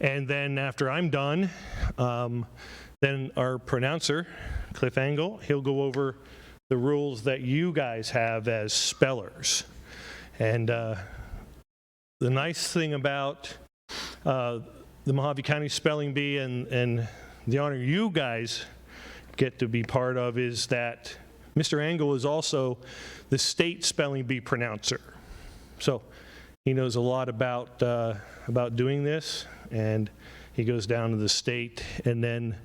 And then after I'm done, then our pronouncer, Cliff Angle, he'll go over the rules that you guys have as spellers. And the nice thing about the Mojave County Spelling Bee and the honor you guys get to be part of is that Mr. Angle is also the state spelling bee pronouncer. So he knows a lot about doing this, and he goes down to the state and then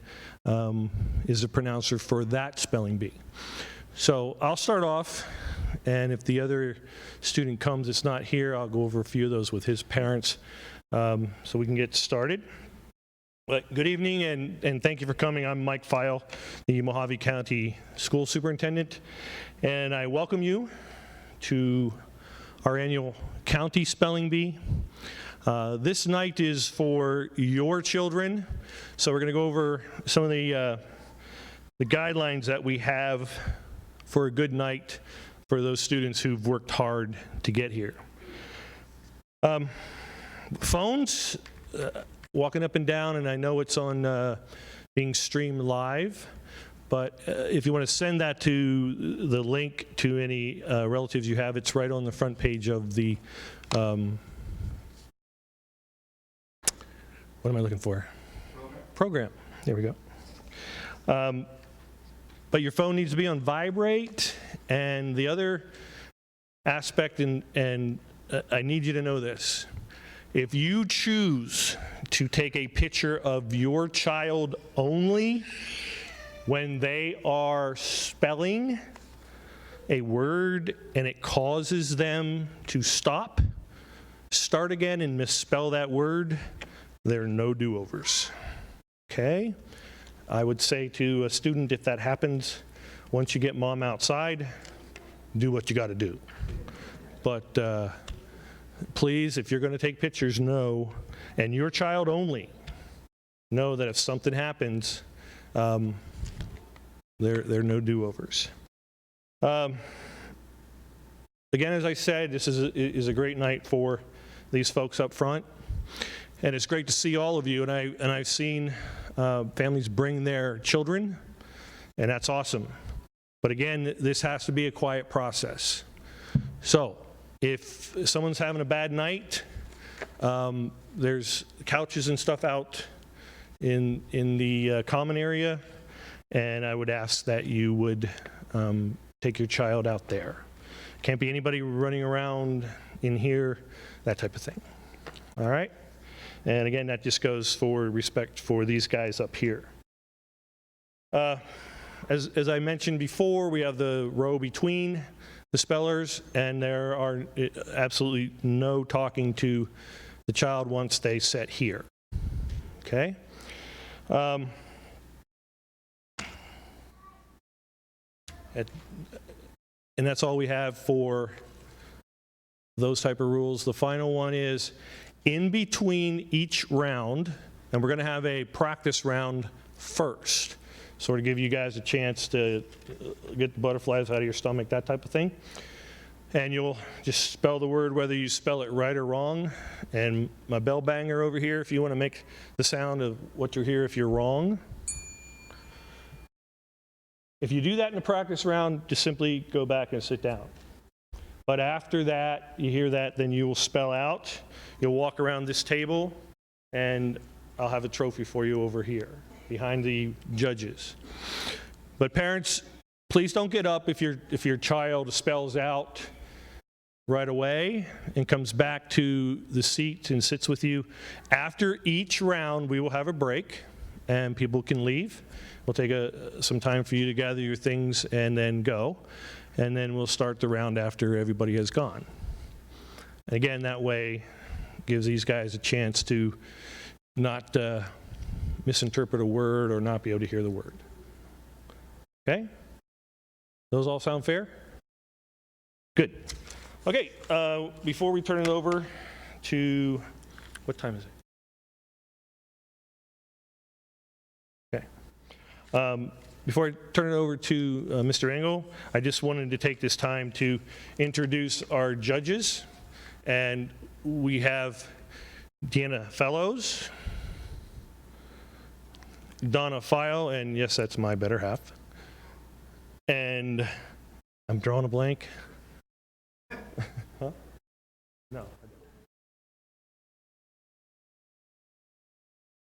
is the pronouncer for that spelling bee. So I'll start off, and if the other student comes that's not here, I'll go over a few of those with his parents so we can get started. But good evening, and thank you for coming. I'm Mike Feil, the Mojave County School Superintendent, and I welcome you to our annual County Spelling Bee. This night is for your children, so we're going to go over some of the guidelines that we have for a good night for those students who've worked hard to get here. Phones, walking up and down, and I know it's on being streamed live, but if you want to send that to the link to any relatives you have, it's right on the front page of the, what am I looking for? Program. There we go. But your phone needs to be on vibrate, and the other aspect, and I need you to know this, if you choose to take a picture of your child only when they are spelling a word and it causes them to stop, start again and misspell that word, there are no do-overs. Okay? I would say to a student, if that happens, once you get mom outside, do what you got to do. But please, if you're going to take pictures, know, and your child only, know that if something happens, there are no do-overs. Again, as I said, this is a great night for these folks up front, and it's great to see all of you. And I've seen families bring their children, and that's awesome. But again, this has to be a quiet process. So if someone's having a bad night, there's couches and stuff out in the common area, and I would ask that you would take your child out there. Can't be anybody running around in here, that type of thing. All right? And again, that just goes for respect for these guys up here. As I mentioned before, we have the row between the spellers, and there are absolutely no talking to the child once they sit here. Okay? And that's all we have for those type of rules. The final one is in between each round, and we're going to have a practice round first, sort of give you guys a chance to get the butterflies out of your stomach, that type of thing. And you'll just spell the word whether you spell it right or wrong. And my bell banger over here, if you want to make the sound of what you hear if you're wrong. If you do that in the practice round, just simply go back and sit down. But after that, you hear that, then you will spell out. You'll walk around this table, and I'll have a trophy for you over here, behind the judges. But parents, please don't get up if your child spells out right away and comes back to the seat and sits with you. After each round, we will have a break, and people can leave. We'll take some time for you to gather your things and then go. And then we'll start the round after everybody has gone. And again, that way gives these guys a chance to not misinterpret a word or not be able to hear the word. Okay? Those all sound fair? Good. Okay, before we turn it over to, what time is it? Okay. Before I turn it over to Mr. Engel, I just wanted to take this time to introduce our judges. And we have Deanna Fellows, Donna File, and yes, that's my better half. And I'm drawing a blank. Huh? No.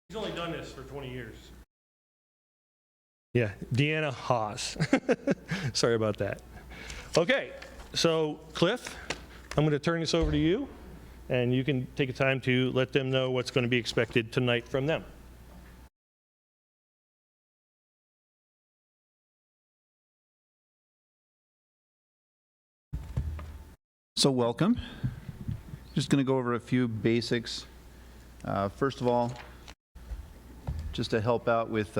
He's only done this for 20 years. Yeah, Deanna Haas. Sorry about that. Okay, so Cliff, I'm going to turn this over to you, and you can take a time to let them know what's going to be expected tonight from them. So welcome. Just going to go over a few basics. First of all, just to help out with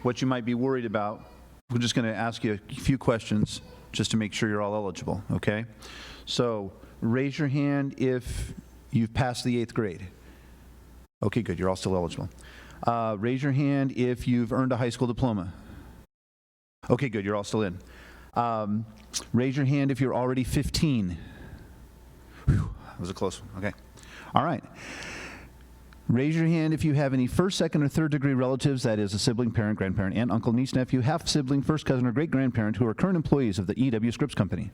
what you might be worried about, we're just going to ask you a few questions just to make sure you're all eligible, okay? So raise your hand if you've passed the 8th grade. Okay, good, you're all still eligible. Raise your hand if you've earned a high school diploma. Okay, good, you're all still in. Raise your hand if you're already 15. Whew, that was a close one, okay. All right. Raise your hand if you have any first, second, or third degree relatives, that is a sibling, parent, grandparent, aunt, uncle, niece, nephew, half sibling, first cousin, or great grandparent who are current employees of the EW Scripps Company.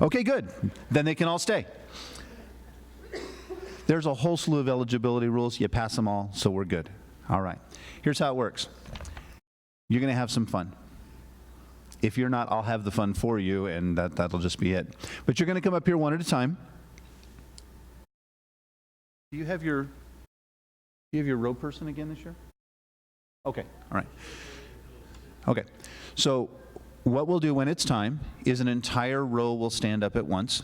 Okay, good. Then they can all stay. There's a whole slew of eligibility rules. You pass them all, so we're good. All right. Here's how it works. You're going to have some fun. If you're not, I'll have the fun for you, and that'll just be it. But you're going to come up here one at a time. Do you have your row person again this year? Okay, all right. Okay, so what we'll do when it's time is an entire row will stand up at once.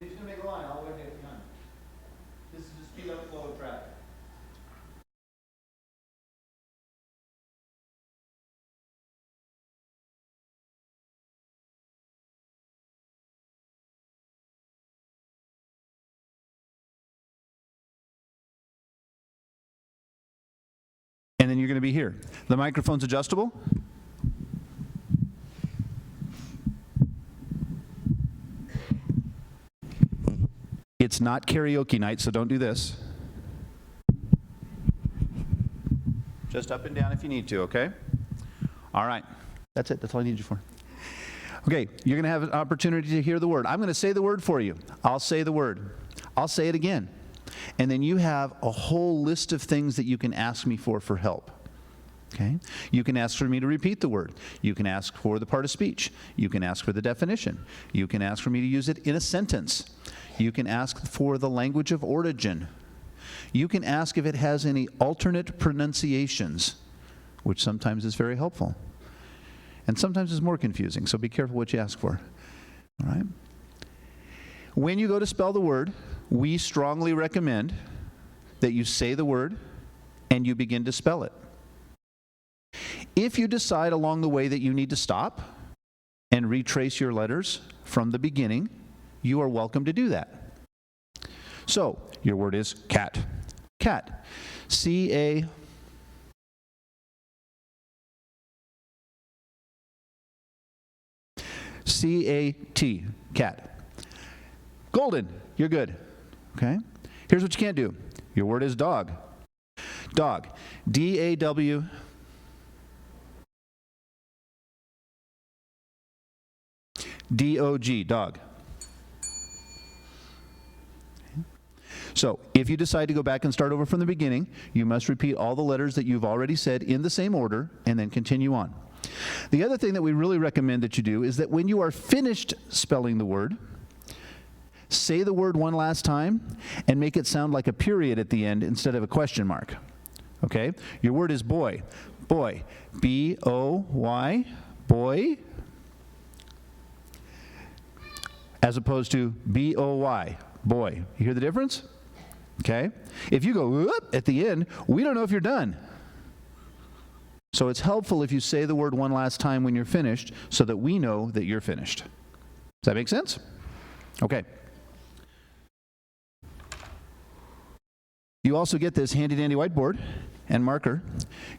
He's going to make a line all the way behind. This is to speed up flow of traffic. And then you're going to be here. The microphone's adjustable. It's not karaoke night, so don't do this. Just up and down if you need to, okay? All right. That's it. That's all I need you for. Okay, you're going to have an opportunity to hear the word. I'm going to say the word for you. I'll say the word. I'll say it again. And then you have a whole list of things that you can ask me for help. Okay? You can ask for me to repeat the word. You can ask for the part of speech. You can ask for the definition. You can ask for me to use it in a sentence. You can ask for the language of origin. You can ask if it has any alternate pronunciations, which sometimes is very helpful. And sometimes is more confusing, so be careful what you ask for. All right? When you go to spell the word, we strongly recommend that you say the word and you begin to spell it. If you decide along the way that you need to stop and retrace your letters from the beginning, you are welcome to do that. So, your word is cat. Cat. C-A... C-A-T. Cat. Golden. You're good. Okay? Here's what you can't do. Your word is dog. Dog. D-A-W... D-O-G, dog. So, if you decide to go back and start over from the beginning, you must repeat all the letters that you've already said in the same order, and then continue on. The other thing that we really recommend that you do is that when you are finished spelling the word, say the word one last time, and make it sound like a period at the end instead of a question mark. Okay? Your word is boy. Boy. B-O-Y. Boy. As opposed to B-O-Y, boy. You hear the difference? Okay? If you go whoop at the end, we don't know if you're done. So it's helpful if you say the word one last time when you're finished so that we know that you're finished. Does that make sense? Okay. You also get this handy-dandy whiteboard, and marker,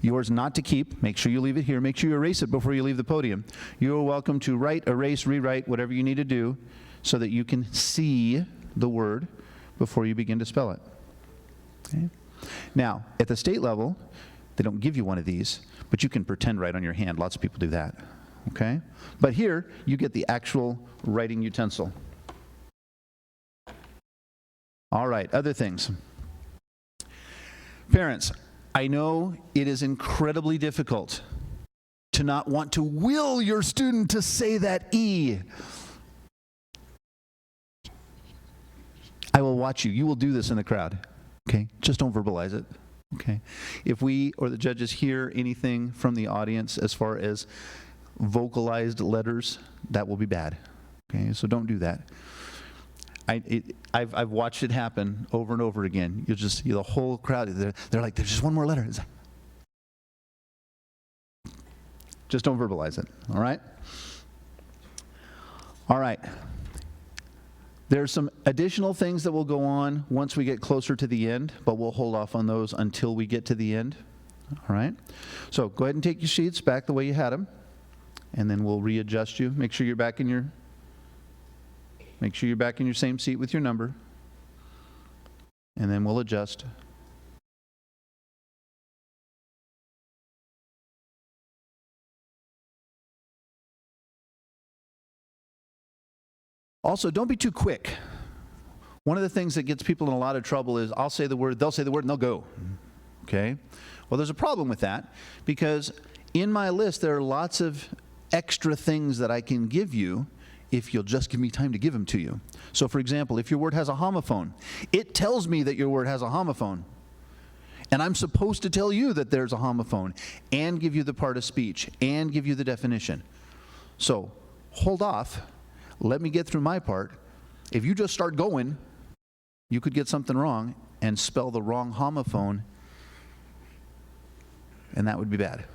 yours not to keep. Make sure you leave it here. Make sure you erase it before you leave the podium. You are welcome to write, erase, rewrite, whatever you need to do so that you can see the word before you begin to spell it. Okay? Now, at the state level, they don't give you one of these, but you can pretend right on your hand. Lots of people do that. Okay? But here, you get the actual writing utensil. All right, other things. Parents, I know it is incredibly difficult to not want to will your student to say that E. I will watch you. You will do this in the crowd. Okay? Just don't verbalize it. Okay? If we or the judges hear anything from the audience as far as vocalized letters, that will be bad. Okay? So don't do that. I've watched it happen over and over again. The whole crowd, they're like, there's just one more letter. It's like, just don't verbalize it, all right? All right. There's some additional things that will go on once we get closer to the end, but we'll hold off on those until we get to the end, all right? So go ahead and take your sheets back the way you had them, and then we'll readjust you. Make sure you're back in your same seat with your number, and then we'll adjust. Also, don't be too quick. One of the things that gets people in a lot of trouble is I'll say the word, they'll say the word, and they'll go. Okay? Well, there's a problem with that because in my list there are lots of extra things that I can give you if you'll just give me time to give them to you. So, for example, if your word has a homophone, it tells me that your word has a homophone. And I'm supposed to tell you that there's a homophone and give you the part of speech and give you the definition. So, hold off. Let me get through my part. If you just start going, you could get something wrong and spell the wrong homophone, and that would be bad.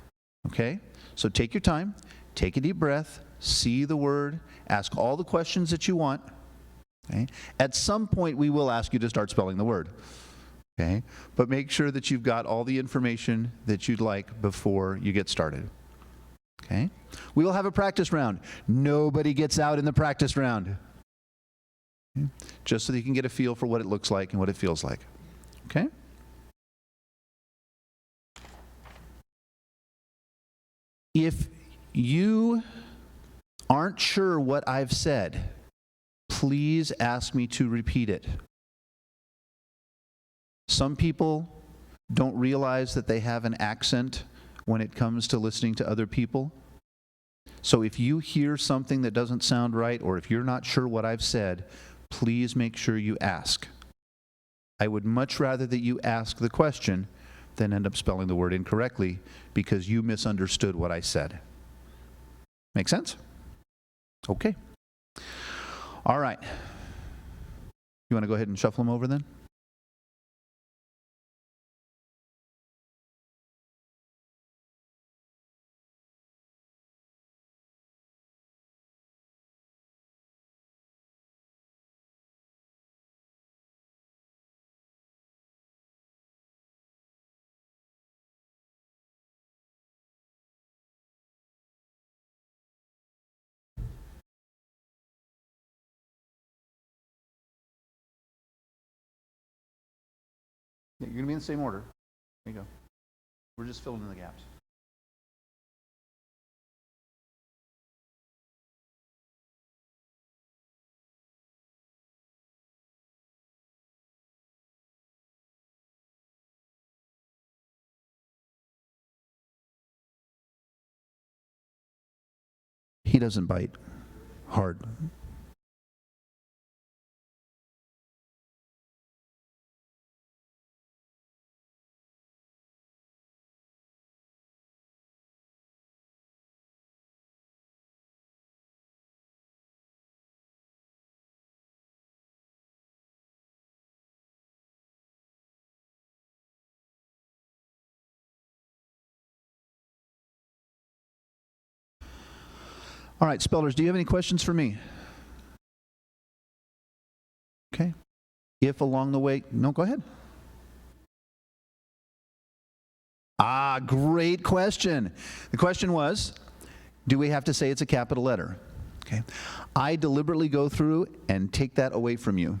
Okay? So take your time, take a deep breath, see the word, ask all the questions that you want. Okay? At some point, we will ask you to start spelling the word. Okay? But make sure that you've got all the information that you'd like before you get started. Okay? We will have a practice round. Nobody gets out in the practice round. Okay? Just so that you can get a feel for what it looks like and what it feels like. Okay? If you aren't sure what I've said, please ask me to repeat it. Some people don't realize that they have an accent when it comes to listening to other people. So if you hear something that doesn't sound right, or if you're not sure what I've said, please make sure you ask. I would much rather that you ask the question than end up spelling the word incorrectly because you misunderstood what I said. Make sense? Okay. All right. You want to go ahead and shuffle them over then? Yeah, you're going to be in the same order. There you go. We're just filling in the gaps. He doesn't bite hard. All right, spellers, do you have any questions for me? Okay. If along the way, no, go ahead. Ah, great question. The question was, do we have to say it's a capital letter? Okay. I deliberately go through and take that away from you.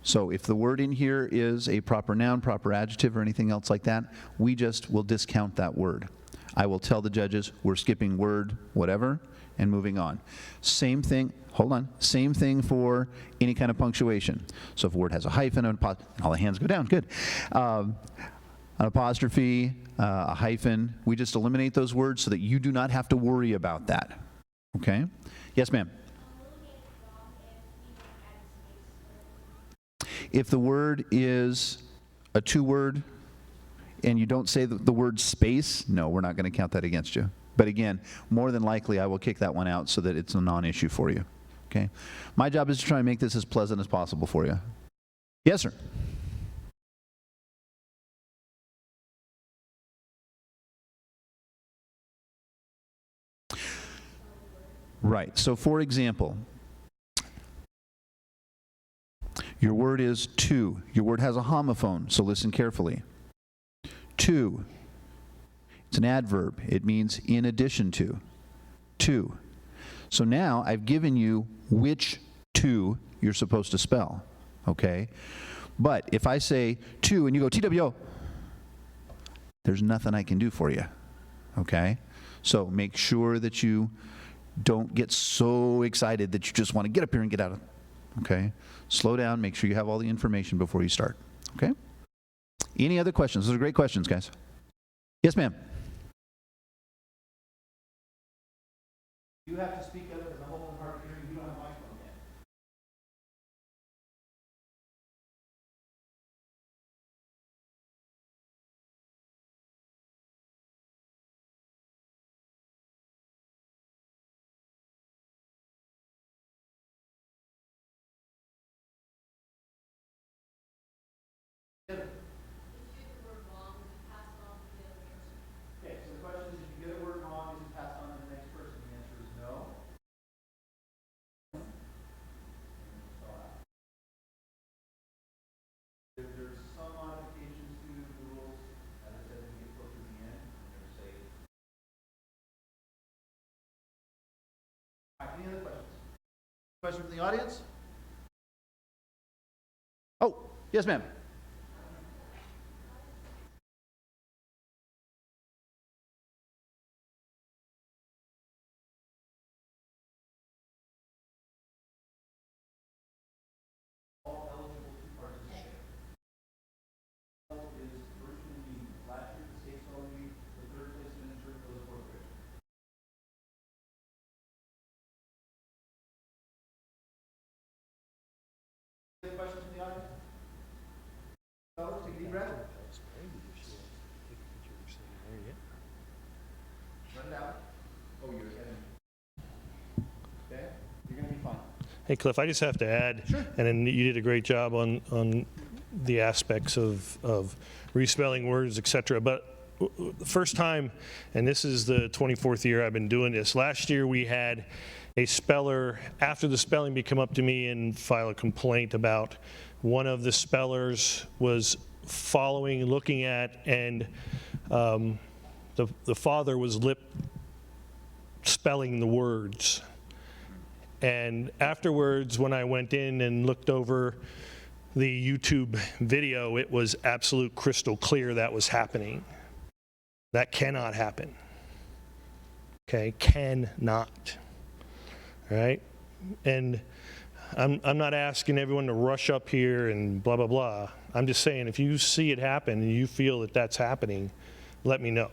So if the word in here is a proper noun, proper adjective, or anything else like that, we just will discount that word. I will tell the judges we're skipping word whatever and moving on. Same thing, hold on, same thing for any kind of punctuation. So if a word has a hyphen, and all the hands go down, good. An apostrophe, a hyphen, we just eliminate those words so that you do not have to worry about that. Okay? Yes, ma'am. If the word is a two-word and you don't say the word space, no, we're not going to count that against you. But again, more than likely, I will kick that one out so that it's a non-issue for you. Okay? My job is to try and make this as pleasant as possible for you. Yes, sir. Right. So for example, your word is to. Your word has a homophone, so listen carefully. To. It's an adverb. It means in addition to. To. So now I've given you which to you're supposed to spell. Okay? But if I say to and you go TWO, there's nothing I can do for you. Okay? So make sure that you don't get so excited that you just want to get up here and get out of it. Okay? Slow down. Make sure you have all the information before you start. Okay? Any other questions? Those are great questions, guys. Yes, ma'am. You have to speak up because I'm holding hard of hearing. You don't have a microphone yet. Okay, so the question is, if you get a word wrong, is it passed on to the next person? The answer is no. There's some modifications to the rules, as I said, when we get closer to the end. There's a... All right, any other questions? Question from the audience? Oh, yes, ma'am. Any questions from the audience? No, take a deep breath. Run it out. Oh, you're heading. Okay, you're going to be fine. Hey, Cliff, I just have to add, Sure. and then you did a great job on the aspects of respelling words, et cetera. But the first time, and this is the 24th year I've been doing this, last year we had a speller, after the spelling bee, come up to me and file a complaint about one of the spellers was following, looking at, and the father was lip spelling the words. And afterwards, when I went in and looked over the YouTube video, it was absolute crystal clear that was happening. That cannot happen. Okay, cannot. All right? And I'm not asking everyone to rush up here and blah, blah, blah. I'm just saying, if you see it happen and you feel that that's happening, let me know.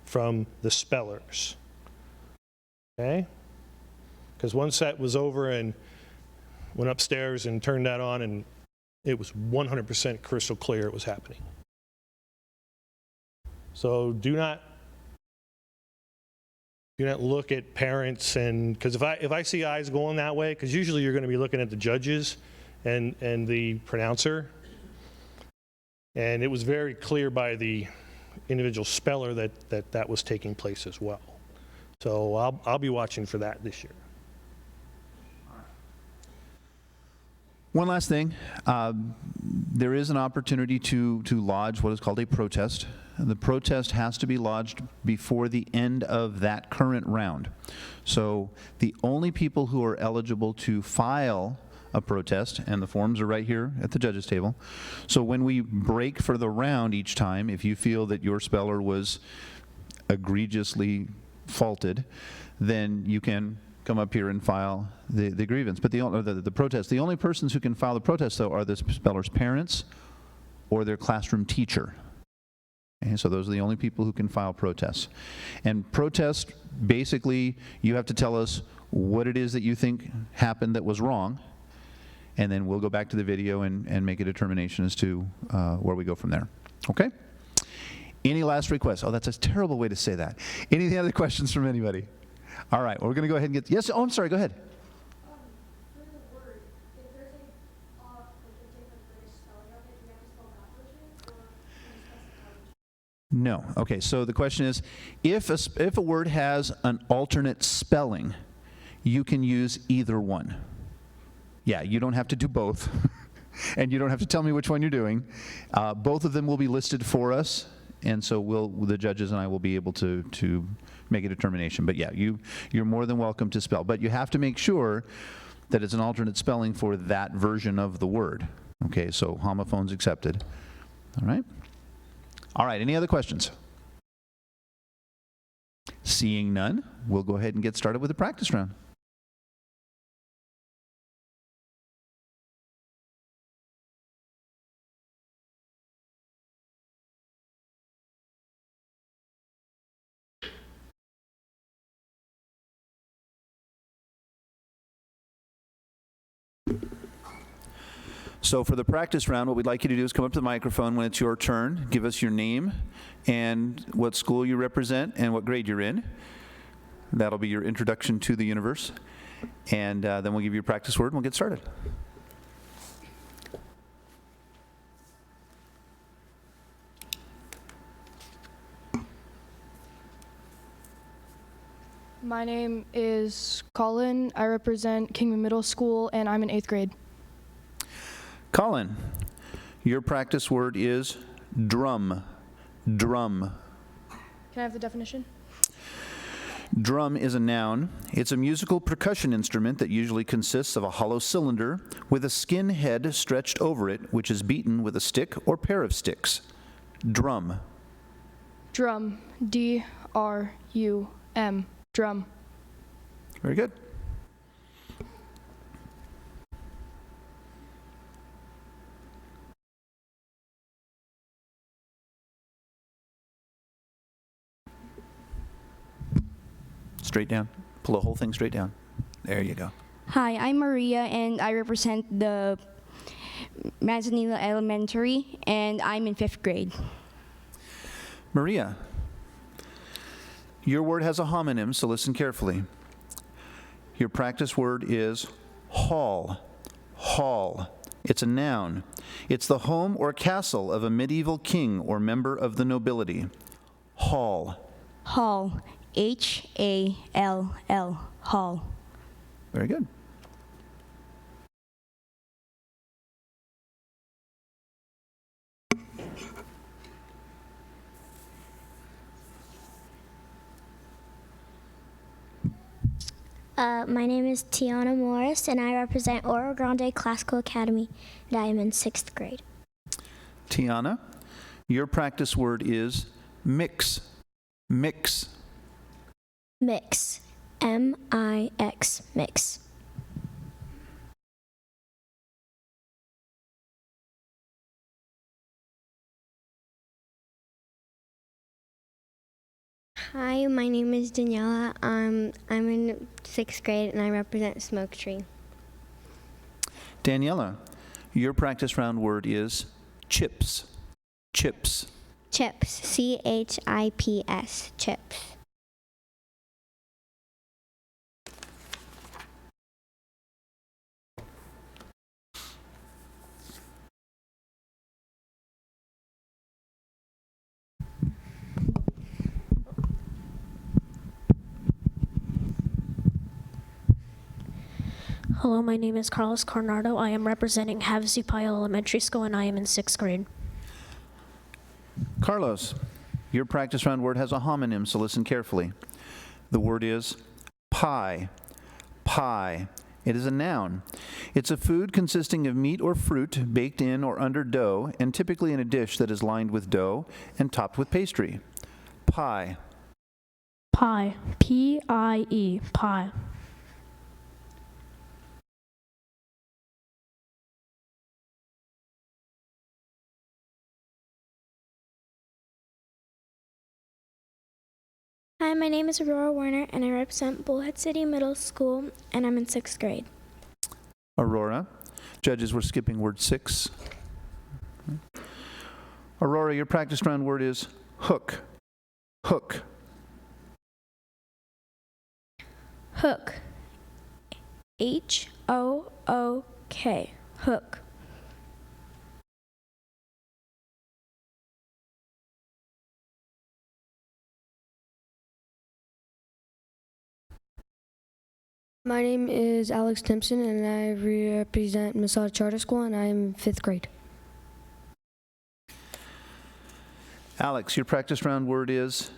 From the spellers. Okay? Because once that was over and went upstairs and turned that on, and it was 100% crystal clear it was happening. So do not look at parents, and because if I see eyes going that way, because usually you're going to be looking at the judges and the pronouncer, and it was very clear by the individual speller that was taking place as well. So I'll be watching for that this year. One last thing. There is an opportunity to lodge what is called a protest. The protest has to be lodged before the end of that current round. So the only people who are eligible to file a protest, and the forms are right here at the judges table. So when we break for the round each time, if you feel that your speller was egregiously faulted, then you can come up here and file the grievance. But the protest, the only persons who can file the protest, though, are the speller's parents or their classroom teacher. Okay, so those are the only people who can file protests. And protest, basically, you have to tell us what it is that you think happened that was wrong, and then we'll go back to the video and make a determination as to where we go from there. Okay? Any last requests? Oh, that's a terrible way to say that. Any other questions from anybody? All right, we're going to go ahead and get... Yes? Oh, I'm sorry. Go ahead. For the word, if there's a different British spelling of it, do you have to spell backwards, or can you specify? No. Okay, so the question is, if a word has an alternate spelling, you can use either one. Yeah, you don't have to do both, and you don't have to tell me which one you're doing. Both of them will be listed for us, and so the judges and I will be able to make a determination. But yeah, you're more than welcome to spell, but you have to make sure that it's an alternate spelling for that version of the word. Okay, so homophones accepted. All right? All right, any other questions? Seeing none, we'll go ahead and get started with the practice round. So for the practice round, what we'd like you to do is come up to the microphone when it's your turn, give us your name and what school you represent and what grade you're in. That'll be your introduction to the universe. And then we'll give you a practice word and we'll get started. My name is Colin. I represent Kingman Middle School, and I'm in 8th grade. Colin, your practice word is drum. Drum. Can I have the definition? Drum is a noun. It's a musical percussion instrument that usually consists of a hollow cylinder with a skin head stretched over it, which is beaten with a stick or pair of sticks. Drum. Drum. D-R-U-M. Drum. Very good. Straight down. Pull the whole thing straight down. There you go. Hi, I'm Maria, and I represent the Manzanilla Elementary, and I'm in 5th grade. Maria, your word has a homonym, so listen carefully. Your practice word is hall. Hall. It's a noun. It's the home or castle of a medieval king or member of the nobility. Hall. Hall. H-A-L-L. Hall. Very good. My name is Tiana Morris, and I represent Oro Grande Classical Academy, and I am in 6th grade. Tiana, your practice word is mix. Mix. Mix. M-I-X. Mix. Hi, my name is Daniela. I'm in 6th grade, and I represent Smoke Tree. Daniela, your practice round word is chips. Chips. Chips. C-H-I-P-S. Chips. Hello, my name is Carlos Coronado. I am representing Havasu Elementary School, and I am in 6th grade. Carlos, your practice round word has a homonym, so listen carefully. The word is pie. Pie. It is a noun. It's a food consisting of meat or fruit baked in or under dough, and typically in a dish that is lined with dough and topped with pastry. Pie. Pie. P-I-E. Pie. Hi, my name is Aurora Warner, and I represent Bullhead City Middle School, and I'm in 6th grade. Aurora. Judges, we're skipping word 6. Aurora, your practice round word is hook. Hook. Hook. H-O-O-K. Hook. My name is Alex Timpson, and I represent Masada Charter School, and I am 5th grade. Alex, your practice round word is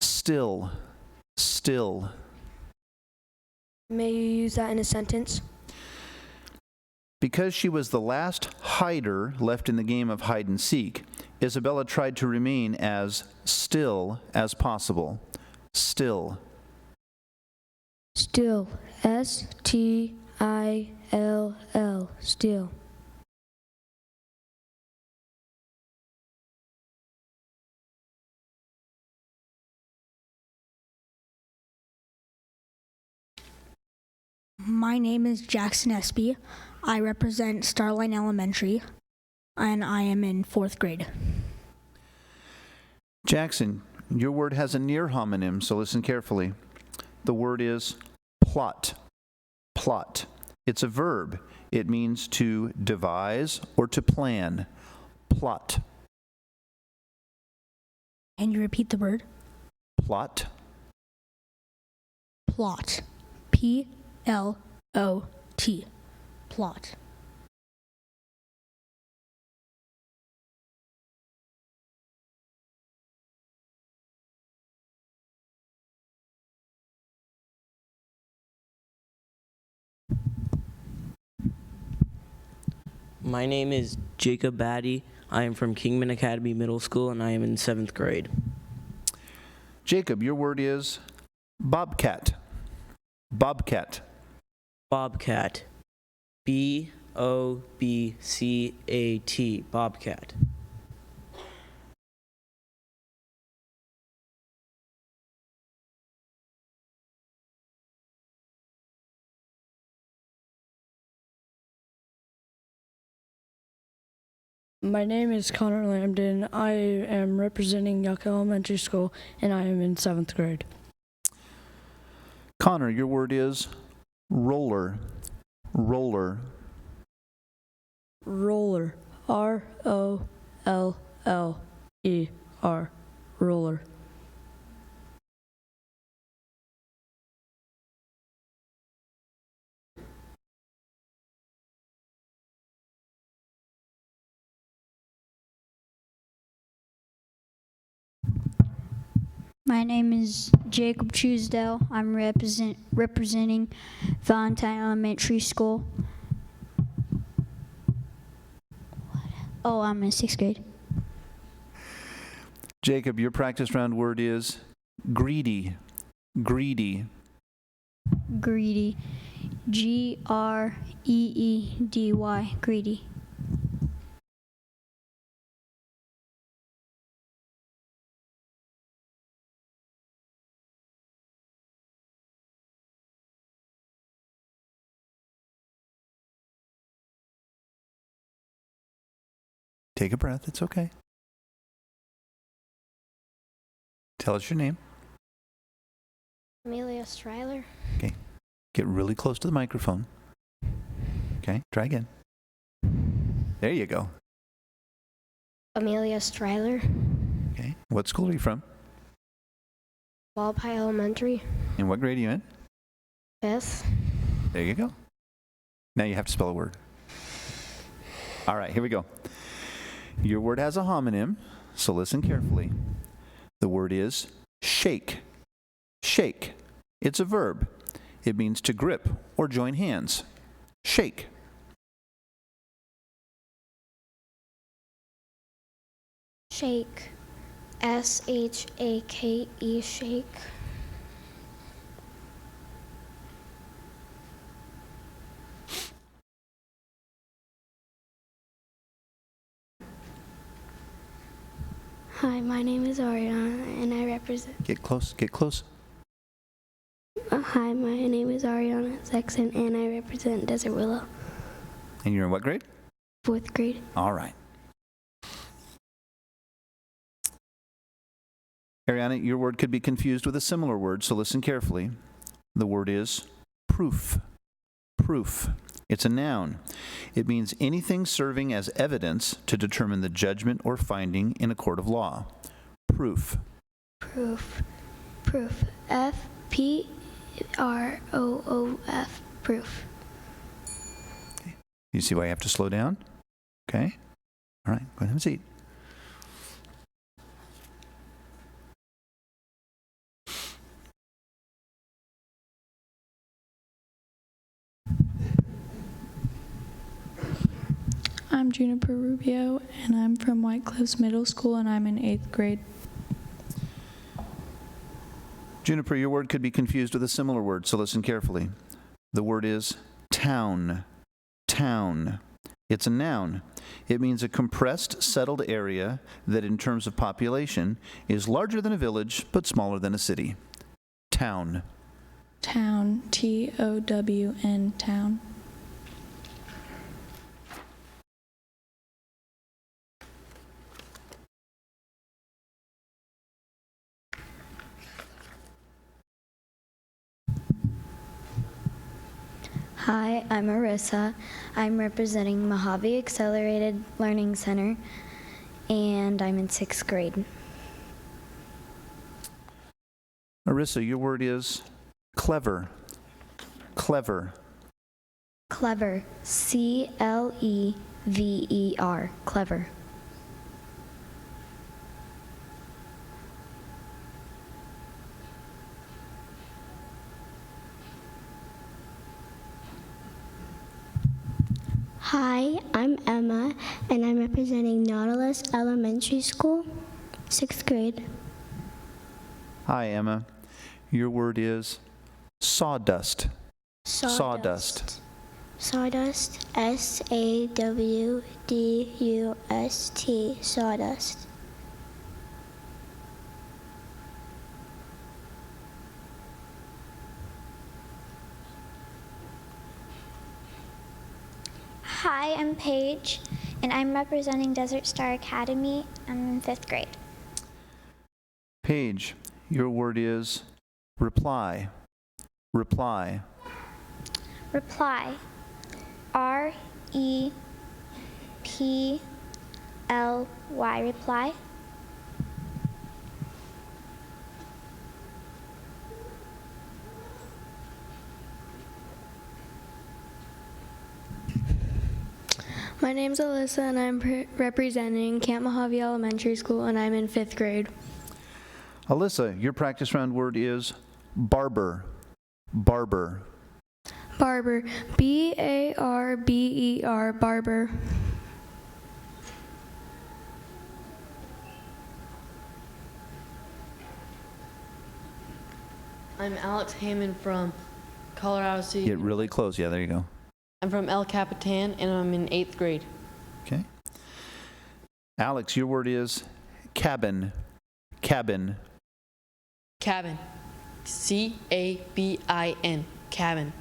still. Still. May you use that in a sentence? Because she was the last hider left in the game of hide and seek, Isabella tried to remain as still as possible. Still. Still. S-T-I-L-L. Still. My name is Jackson Espy. I represent Starline Elementary, and I am in 4th grade. Jackson, your word has a near homonym, so listen carefully. The word is plot. Plot. It's a verb. It means to devise or to plan. Plot. Can you repeat the word? Plot. Plot. P-L-O-T. Plot. My name is Jacob Batty. I am from Kingman Academy Middle School, and I am in 7th grade. Jacob, your word is bobcat. Bobcat. Bobcat. B-O-B-C-A-T. Bobcat. My name is Connor Lambden. I am representing Jackal Elementary School, and I am in 7th grade. Connor, your word is roller. Roller. Roller. R-O-L-L-E-R. Roller. My name is Jacob Truesdale. I'm representing Valentine Elementary School. Oh, I'm in 6th grade. Jacob, your practice round word is greedy. Greedy. Greedy. G-R-E-E-D-Y. Greedy. Take a breath. It's okay. Tell us your name. Amelia Stryler. Okay. Get really close to the microphone. Okay. Try again. There you go. Amelia Stryler. Okay. What school are you from? Walpie Elementary. And what grade are you in? 5th. There you go. Now you have to spell a word. All right, here we go. Your word has a homonym, so listen carefully. The word is shake. Shake. It's a verb. It means to grip or join hands. Shake. Shake. S-H-A-K-E, shake. Hi, my name is Ariana, and I represent. Get close, get close. Hi, my name is Ariana Sexton, and I represent Desert Willow. And you're in what grade? 4th grade. All right. Ariana, your word could be confused with a similar word, so listen carefully. The word is proof. Proof. It's a noun. It means anything serving as evidence to determine the judgment or finding in a court of law. Proof. Proof. Proof. F-P-R-O-O-F. Proof. You see why you have to slow down? Okay. All right, go ahead and have a seat. I'm Juniper Rubio, and I'm from White Cliffs Middle School, and I'm in 8th grade. Juniper, your word could be confused with a similar word, so listen carefully. The word is town. Town. It's a noun. It means a compressed, settled area that, in terms of population, is larger than a village but smaller than a city. Town. Town. T-O-W-N, town. Hi, I'm Arissa. I'm representing Mojave Accelerated Learning Center, and I'm in 6th grade. Arissa, your word is clever. Clever. Clever. C-L-E-V-E-R. Clever. Hi, I'm Emma, and I'm representing Nautilus Elementary School, 6th grade. Hi, Emma. Your word is sawdust. Sawdust. Sawdust. S-A-W-D-U-S-T. Sawdust. Hi, I'm Paige, and I'm representing Desert Star Academy. I'm in 5th grade. Paige, your word is reply. Reply. Reply. R-E-P-L-Y. Reply. My name's Alyssa, and I'm representing Camp Mojave Elementary School, and I'm in 5th grade. Alyssa, your practice round word is barber. Barber. Barber. B-A-R-B-E-R. Barber. I'm Alex Heyman from Colorado City. Get really close. Yeah, there you go. I'm from El Capitan, and I'm in 8th grade. Okay. Alex, your word is cabin. Cabin. Cabin. C-A-B-I-N. Cabin.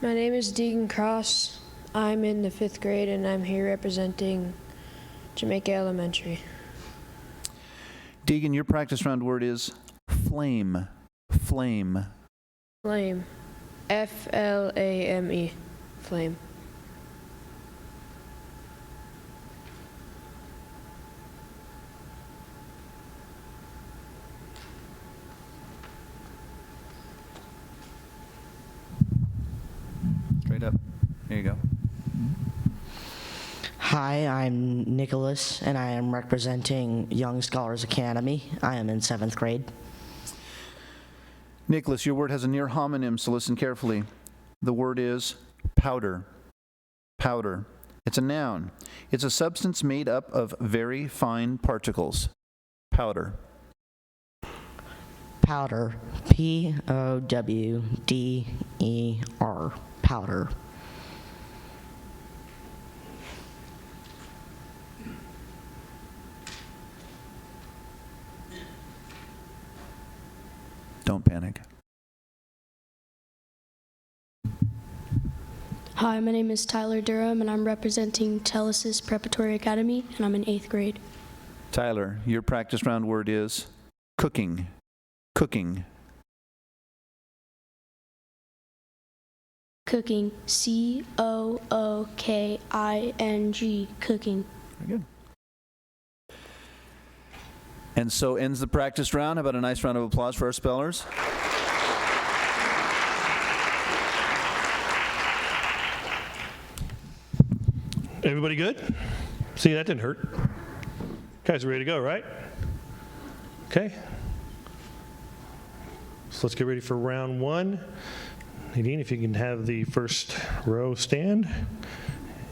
My name is Deegan Cross. I'm in the 5th grade, and I'm here representing Jamaica Elementary. Deegan, your practice round word is flame. Flame. Flame. F-L-A-M-E. Flame. Stand up. There you go. Hi, I'm Nicholas, and I am representing Young Scholars Academy. I am in 7th grade. Nicholas, your word has a near homonym, so listen carefully. The word is powder. Powder. It's a noun. It's a substance made up of very fine particles. Powder. Powder. P-O-W-D-E-R. Powder. Don't panic. Hi, my name is Tyler Durham, and I'm representing Telesis Preparatory Academy, and I'm in 8th grade. Tyler, your practice round word is cooking. Cooking. Cooking. C-O-O-K-I-N-G. Cooking. Very good. And so ends the practice round. How about a nice round of applause for our spellers? Everybody good? See, that didn't hurt. Guys are ready to go, right? Okay. So let's get ready for round one. Nadine, if you can have the first row stand,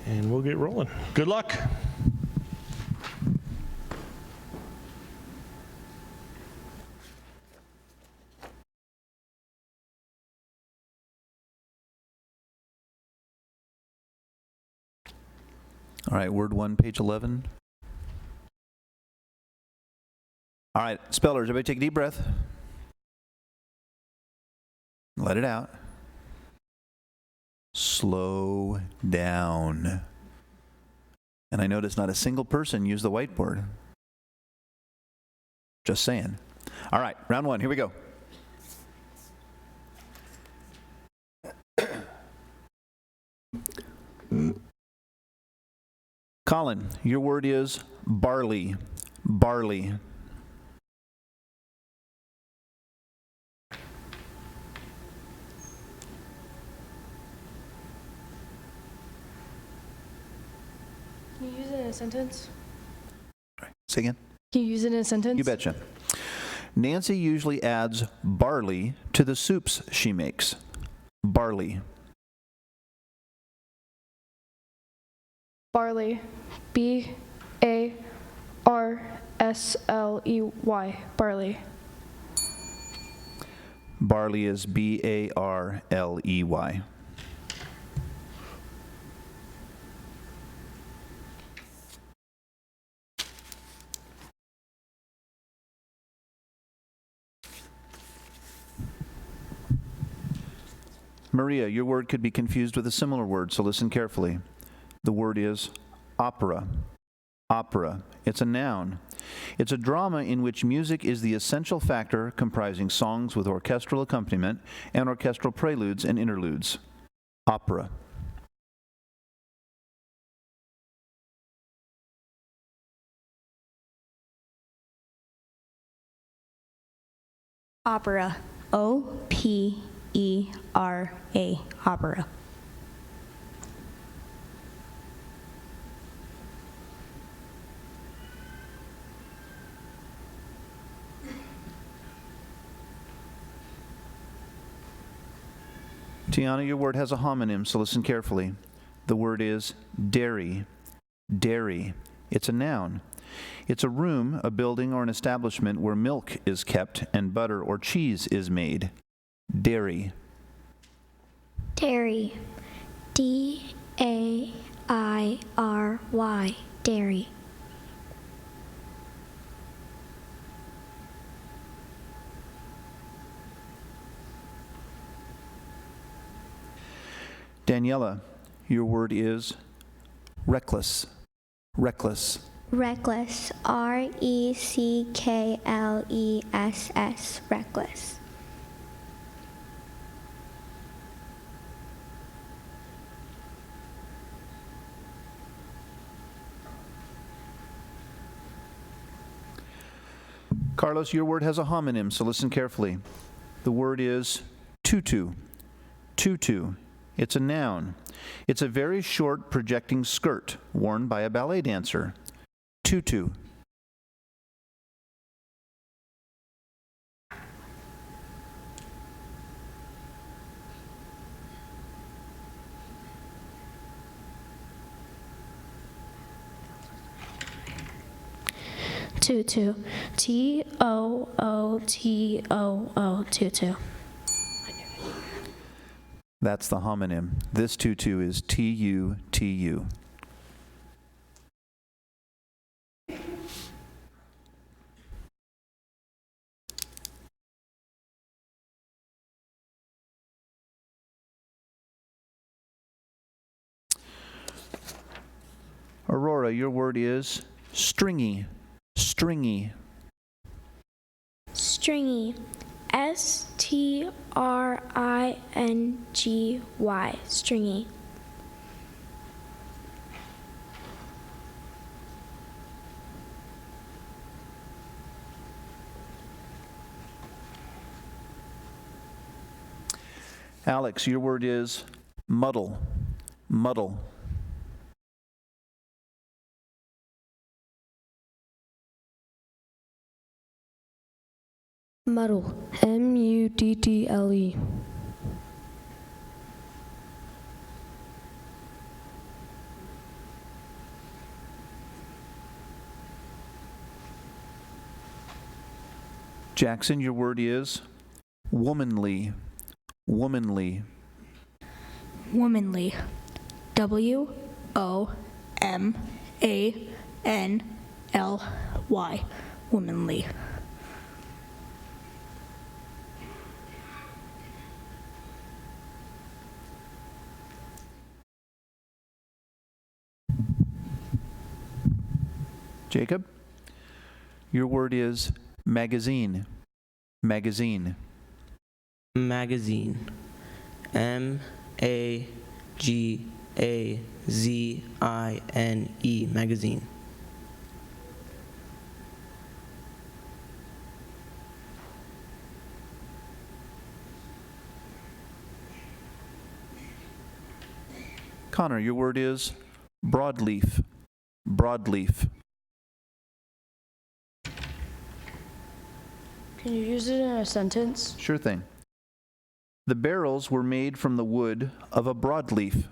and we'll get rolling. Good luck. All right, word one, page 11. All right, spellers, everybody take a deep breath. Let it out. Slow down. And I noticed not a single person used the whiteboard. Just saying. All right, round one, here we go. Colin, your word is barley. Barley. Can you use it in a sentence? Say again. Can you use it in a sentence? You betcha. Nancy usually adds barley to the soups she makes. Barley. Barley. B-A-R-S-L-E-Y. Barley. Barley is B-A-R-L-E-Y. Maria, your word could be confused with a similar word, so listen carefully. The word is opera. Opera. It's a noun. It's a drama in which music is the essential factor, comprising songs with orchestral accompaniment and orchestral preludes and interludes. Opera. Opera. O-P-E-R-A. Opera. Tiana, your word has a homonym, so listen carefully. The word is dairy. Dairy. It's a noun. It's a room, a building, or an establishment where milk is kept and butter or cheese is made. Dairy. Dairy. D-A-I-R-Y. Dairy. Daniela, your word is reckless. Reckless. Reckless. R-E-C-K-L-E-S-S. Reckless. Carlos, your word has a homonym, so listen carefully. The word is tutu. Tutu. It's a noun. It's a very short projecting skirt worn by a ballet dancer. Tutu. Tutu. Tootoo. Tutu. That's the homonym. This tutu is Tutu. Aurora, your word is stringy. Stringy. Stringy. Stringy. Stringy. Alex, your word is muddle. Muddle. Muddle. Muddle. Jackson, your word is womanly. Womanly. Womanly. Womanly. Womanly. Jacob, your word is magazine. Magazine. Magazine. Magazine. Magazine. Connor, your word is broadleaf. Broadleaf. Can you use it in a sentence? Sure thing. The barrels were made from the wood of a broadleaf.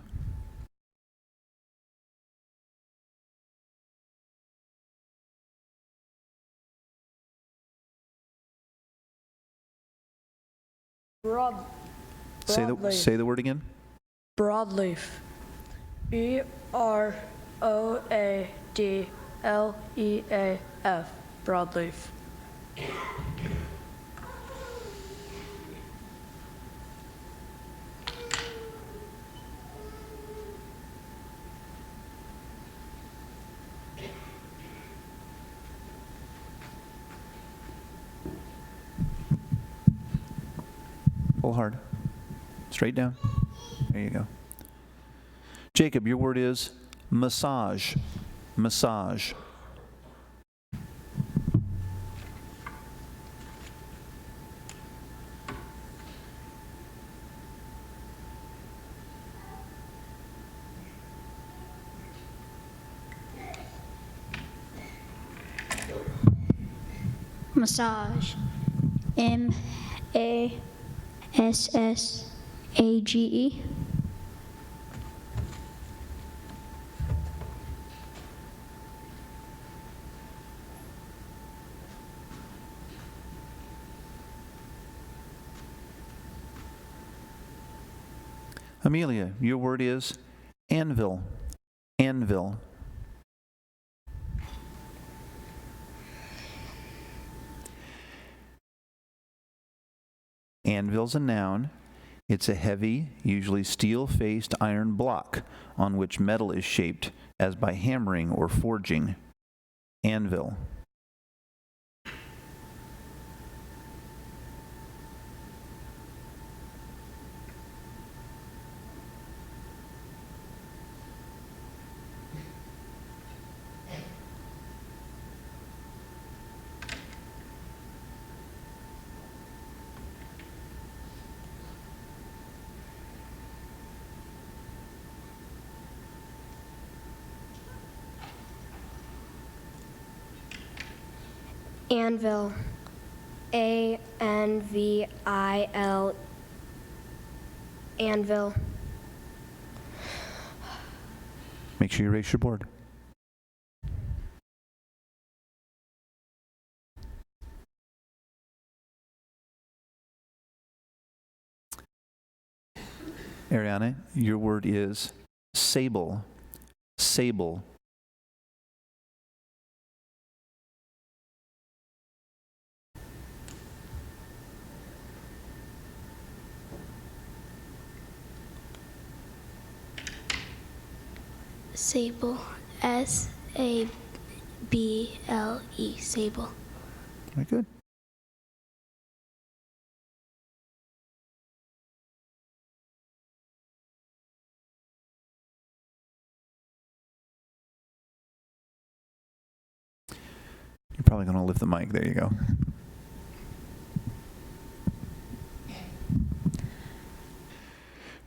Say the word again. Broadleaf. Broadleaf. Broadleaf. Pull hard. Straight down. There you go. Jacob, your word is massage. Massage. Massage. MASSAGE. Amelia, your word is anvil. Anvil. Anvil's a noun. It's a heavy, usually steel-faced iron block on which metal is shaped as by hammering or forging. Anvil. Anvil. A-N-V-I-L. Anvil. Make sure you erase your board. Ariana, your word is Sable. Sable. Sable. S-A-B-L-E. Sable. Very good. You're probably going to lift the mic. There you go.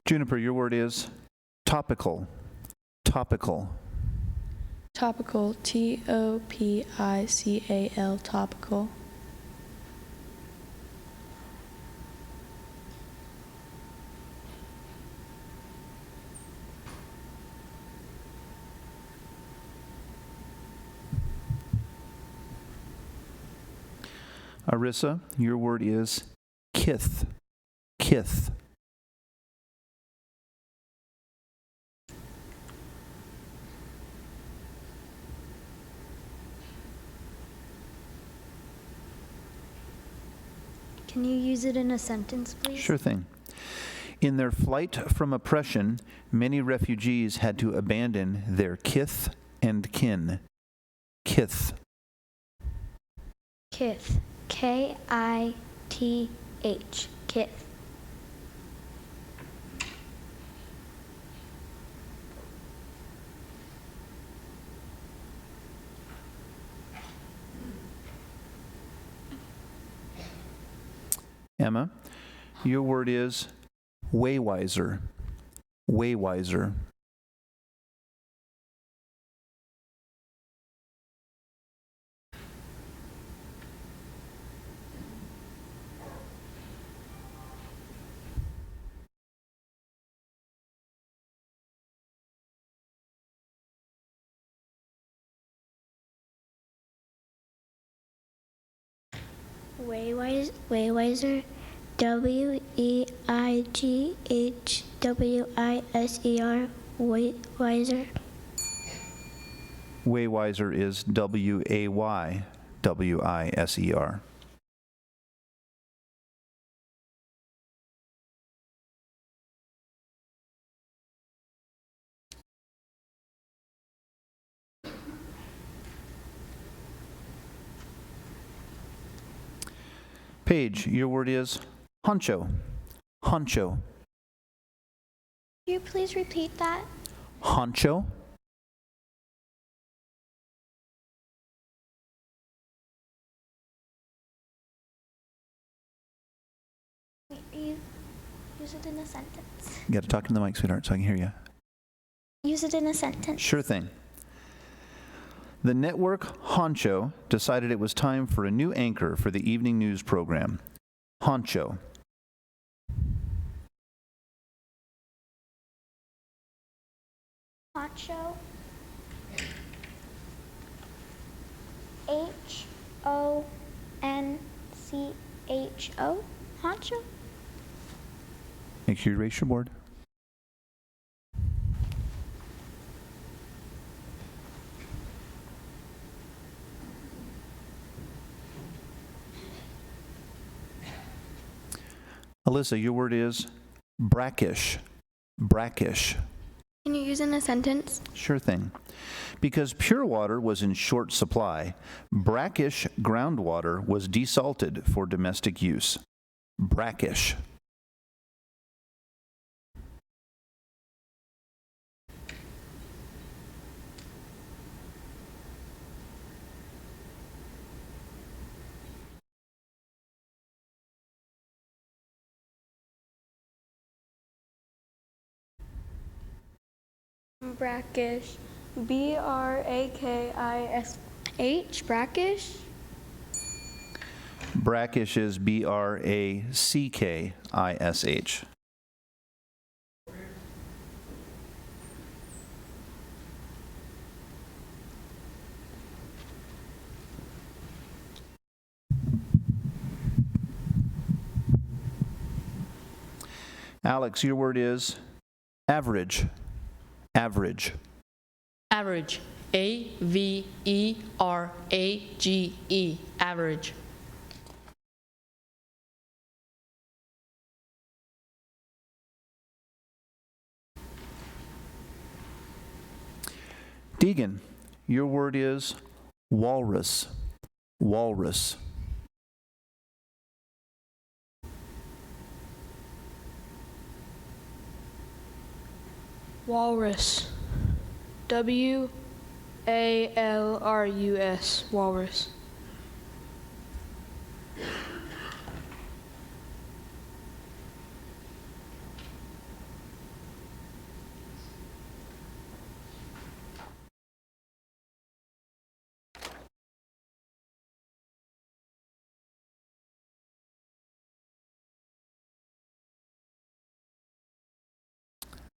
Juniper, your word is topical. Topical. Topical. T-O-P-I-C-A-L. Topical. Arissa, your word is kith. Kith. Can you use it in a sentence, please? Sure thing. In their flight from oppression, many refugees had to abandon their kith and kin. Kith. Kith. K-I-T-H. Kith. Emma, your word is waywiser. Waywiser. Waywiser. W-E-I-G-H-W-I-S-E-R. Waywiser. Waywiser is W-A-Y-W-I-S-E-R. Paige, your word is honcho. Honcho. Can you please repeat that? Honcho. You use it in a sentence. You got to talk into the mic, sweetheart, so I can hear you. Use it in a sentence. Sure thing. The network Honcho decided it was time for a new anchor for the evening news program. Honcho. Honcho. H-O-N-C-H-O. Honcho. Make sure you erase your board. Alyssa, your word is brackish. Brackish. Can you use it in a sentence? Sure thing. Because pure water was in short supply, brackish groundwater was desalted for domestic use. Brackish. Brackish. B-R-A-K-I-S-H. Brackish. Brackish is B-R-A-C-K-I-S-H. Alex, your word is average. Average. Average. A-V-E-R-A-G-E. Average. Deegan, your word is walrus. Walrus. Walrus. W-A-L-R-U-S. Walrus.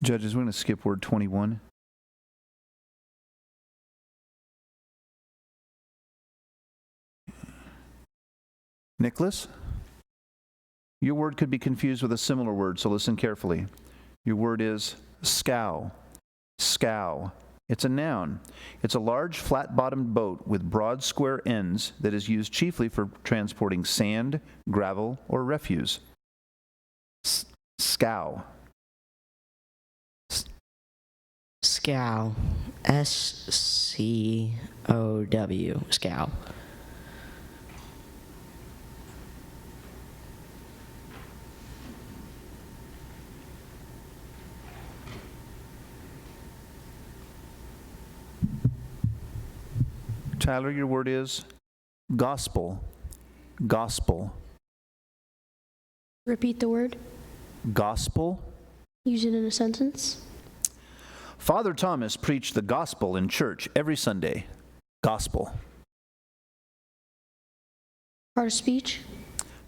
Judges, we're going to skip word 21. Nicholas, your word could be confused with a similar word, so listen carefully. Your word is scow. Scow. It's a noun. It's a large, flat-bottomed boat with broad, square ends that is used chiefly for transporting sand, gravel, or refuse. Scow. Scow. S-C-O-W. Scow. Tyler, your word is gospel. Gospel. Repeat the word. Gospel. Use it in a sentence. Father Thomas preached the gospel in church every Sunday. Gospel. Part of speech.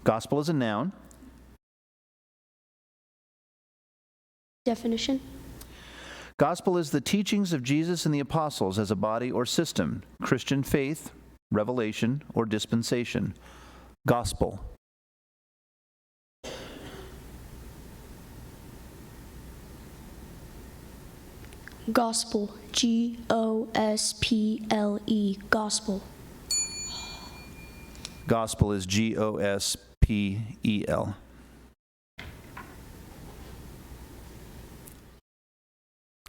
Gospel is a noun. Definition. Gospel is the teachings of Jesus and the apostles as a body or system, Christian faith, revelation, or dispensation. Gospel. Gospel. G-O-S-P-L-E. Gospel. Gospel is G-O-S-P-E-L.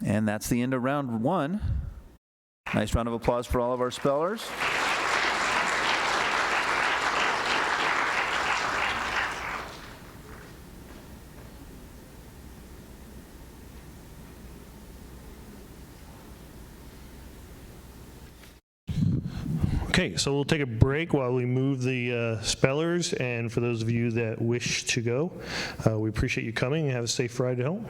And that's the end of round one. Nice round of applause for all of our spellers. Okay, so we'll take a break while we move the spellers, and for those of you that wish to go, we appreciate you coming and have a safe ride home.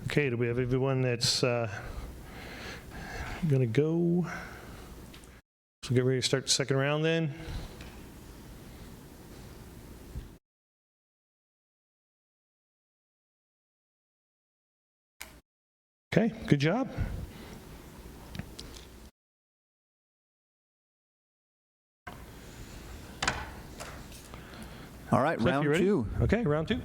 Okay, do we have everyone that's going to go? So get ready to start the second round then. Okay, good job. All right, Cliff, round you ready? two. Okay, round two.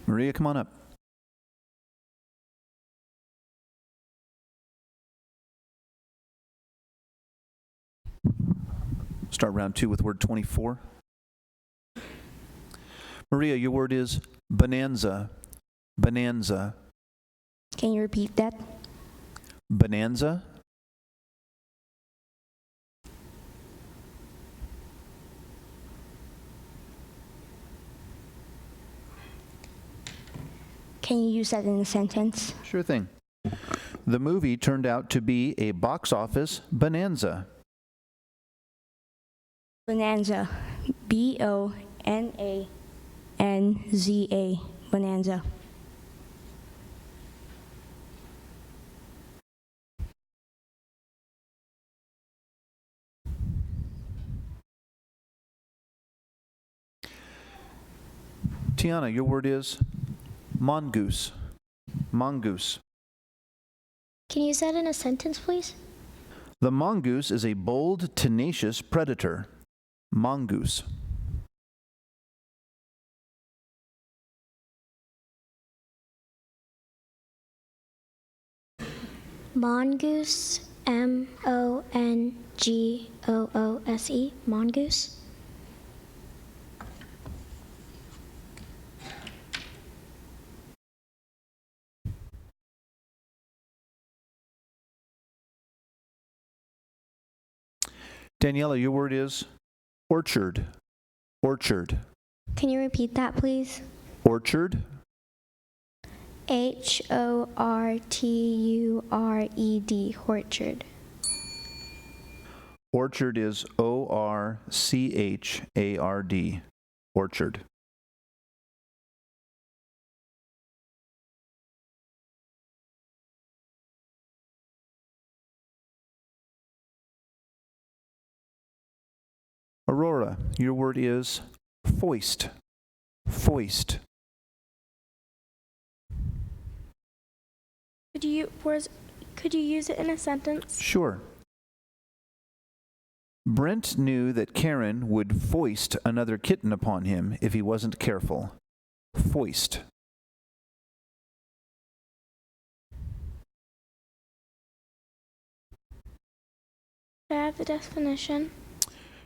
Maria, come on up. Start round two with word 24. Maria, your word is bonanza. Bonanza. Can you repeat that? Bonanza. Can you use that in a sentence? Sure thing. The movie turned out to be a box office bonanza. Bonanza. B-O-N-A-N-Z-A. Bonanza. Tiana, your word is mongoose. Mongoose. Can you use that in a sentence, please? The mongoose is a bold, tenacious predator. Mongoose. Mongoose. M-O-N-G-O-O-S-E. Mongoose. Daniela, your word is orchard. Orchard. Can you repeat that, please? Orchard. H-O-R-T-U-R-E-D. Orchard. Orchard is O-R-C-H-A-R-D. Orchard. Aurora, your word is foist. Foist. Could you use it in a sentence? Sure. Brent knew that Karen would foist another kitten upon him if he wasn't careful. Foist. Do I have the definition?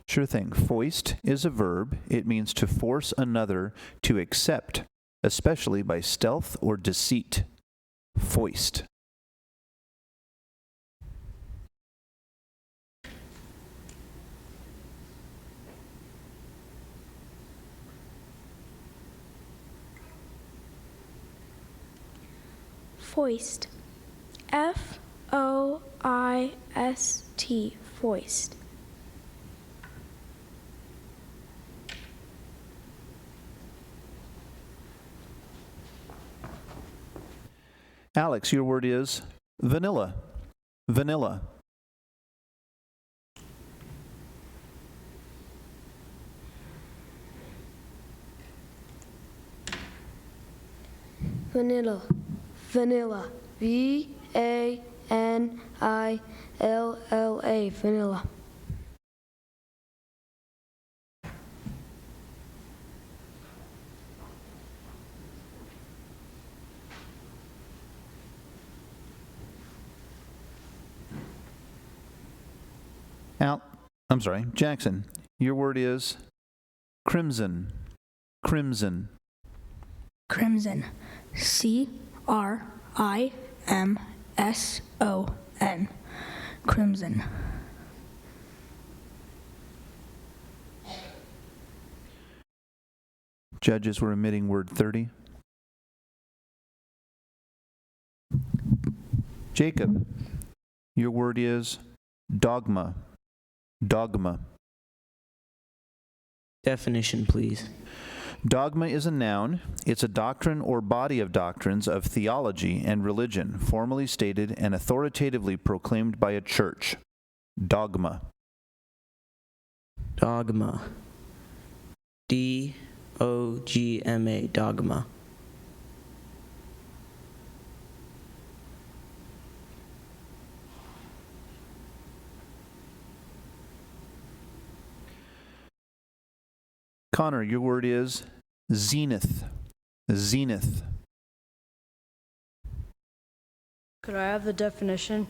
Sure thing. Foist is a verb. It means to force another to accept, especially by stealth or deceit. Foist. Foist. F-O-I-S-T. Foist. Alex, your word is vanilla. Vanilla. Vanilla. Vanilla. V-A-N-I-L-L-A. Vanilla. Jackson, your word is crimson. Crimson. Crimson. C-R-I-M-S-O-N. Crimson. Judges, we're omitting word 30. Jacob, your word is dogma. Dogma. Definition, please. Dogma is a noun. It's a doctrine or body of doctrines of theology and religion, formally stated and authoritatively proclaimed by a church. Dogma. Dogma. D-O-G-M-A. Dogma. Connor, your word is zenith. Zenith. Could I have the definition?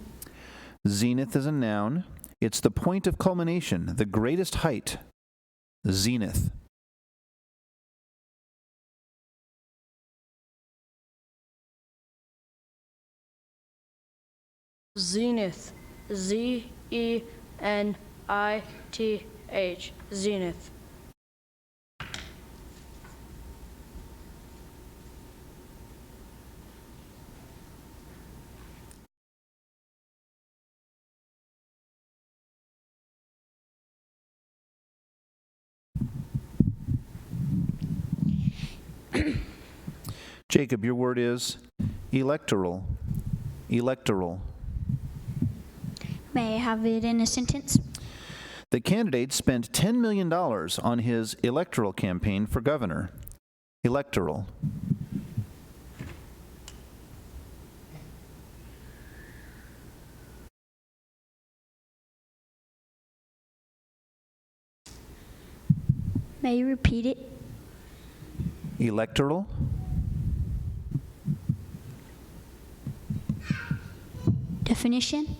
Zenith is a noun. It's the point of culmination, the greatest height. Zenith. Zenith. Z-E-N-I-T-H. Zenith. Jacob, your word is electoral. Electoral. May I have it in a sentence? The candidate spent $10 million on his electoral campaign for governor. Electoral. May you repeat it? Electoral. Definition?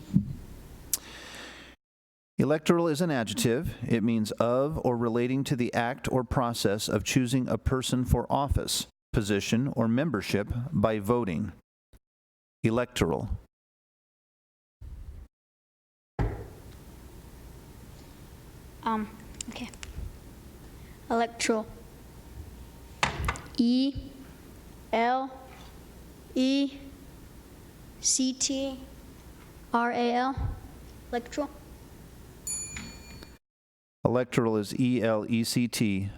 Electoral is an adjective. It means of or relating to the act or process of choosing a person for office, position, or membership by voting. Electoral. Okay. Electoral. E-L-E-C-T-R-A-L. Electoral. Electoral is E-L-E-C-T-O-R-A-L.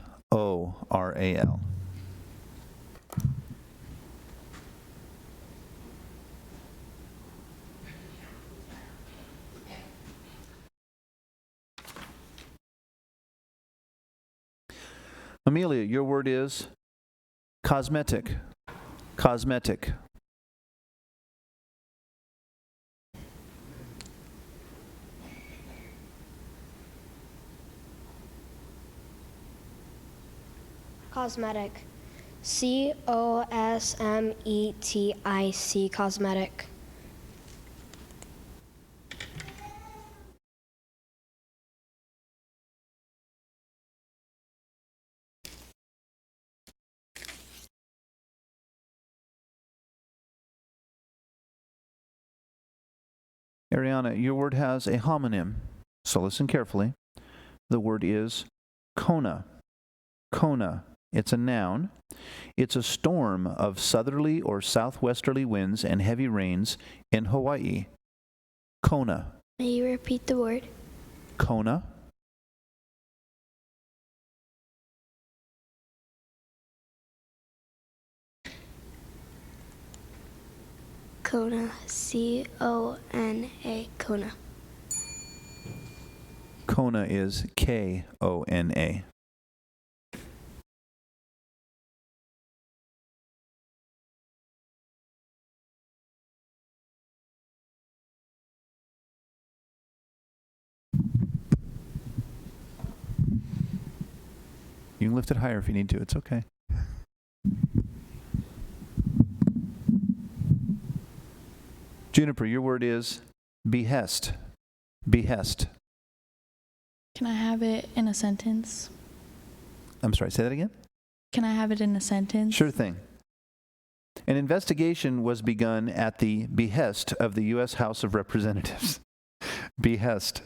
Amelia, your word is cosmetic. Cosmetic. Cosmetic. C-O-S-M-E-T-I-C. Cosmetic. Ariana, your word has a homonym, so listen carefully. The word is Kona. Kona. It's a noun. It's a storm of southerly or southwesterly winds and heavy rains in Hawaii. Kona. May you repeat the word? Kona. Kona. C-O-N-A. Kona. Kona is K-O-N-A. You can lift it higher if you need to. It's okay. Juniper, your word is behest. Behest. Can I have it in a sentence? I'm sorry, say that again? Can I have it in a sentence? Sure thing. An investigation was begun at the behest of the U.S. House of Representatives. Behest.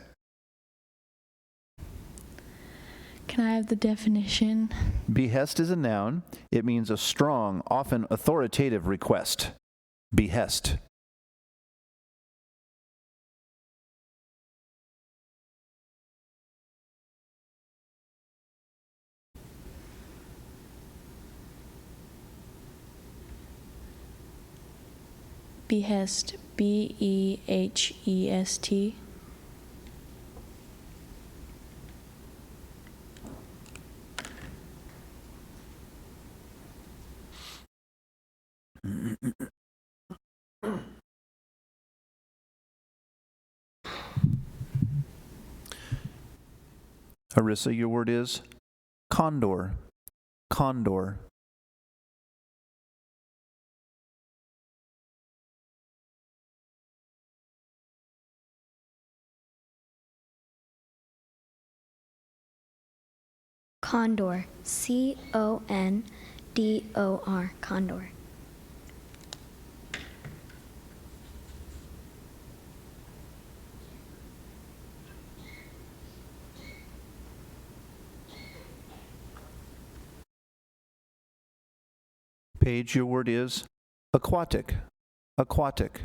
Can I have the definition? Behest is a noun. It means a strong, often authoritative request. Behest. Behest. B-E-H-E-S-T. Arissa, your word is condor. Condor. Condor. C-O-N-D-O-R. Condor. Paige, your word is aquatic. Aquatic.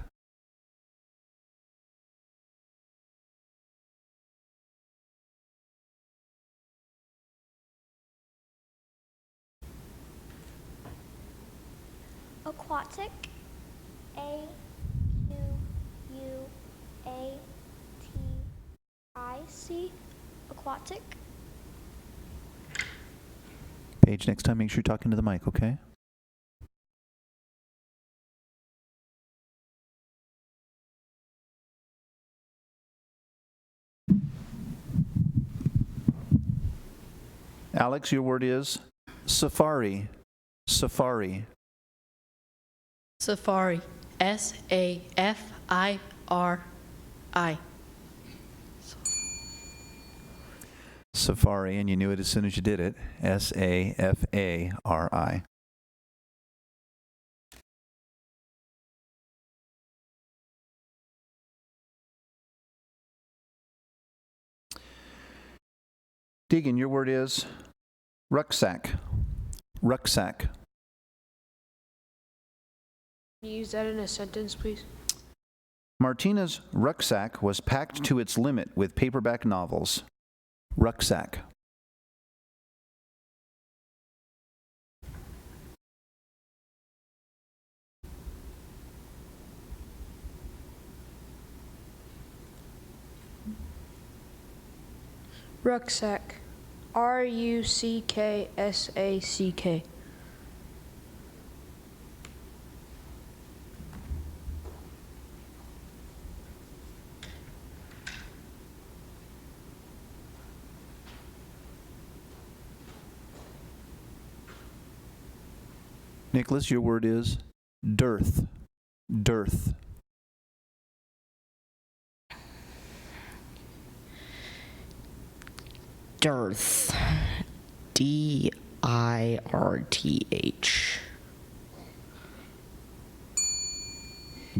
Aquatic. A-Q-U-A-T-I-C. Aquatic. Paige, next time make sure you're talking to the mic, okay? Alex, your word is safari. Safari. Safari. S-A-F-I-R-I. Safari, and you knew it as soon as you did it. S-A-F-A-R-I. Deegan, your word is rucksack. Rucksack. Can you use that in a sentence, please? Martina's rucksack was packed to its limit with paperback novels. Rucksack. Rucksack. R-U-C-K-S-A-C-K. Nicholas, your word is dearth. Dearth. Dearth. D-I-R-T-H.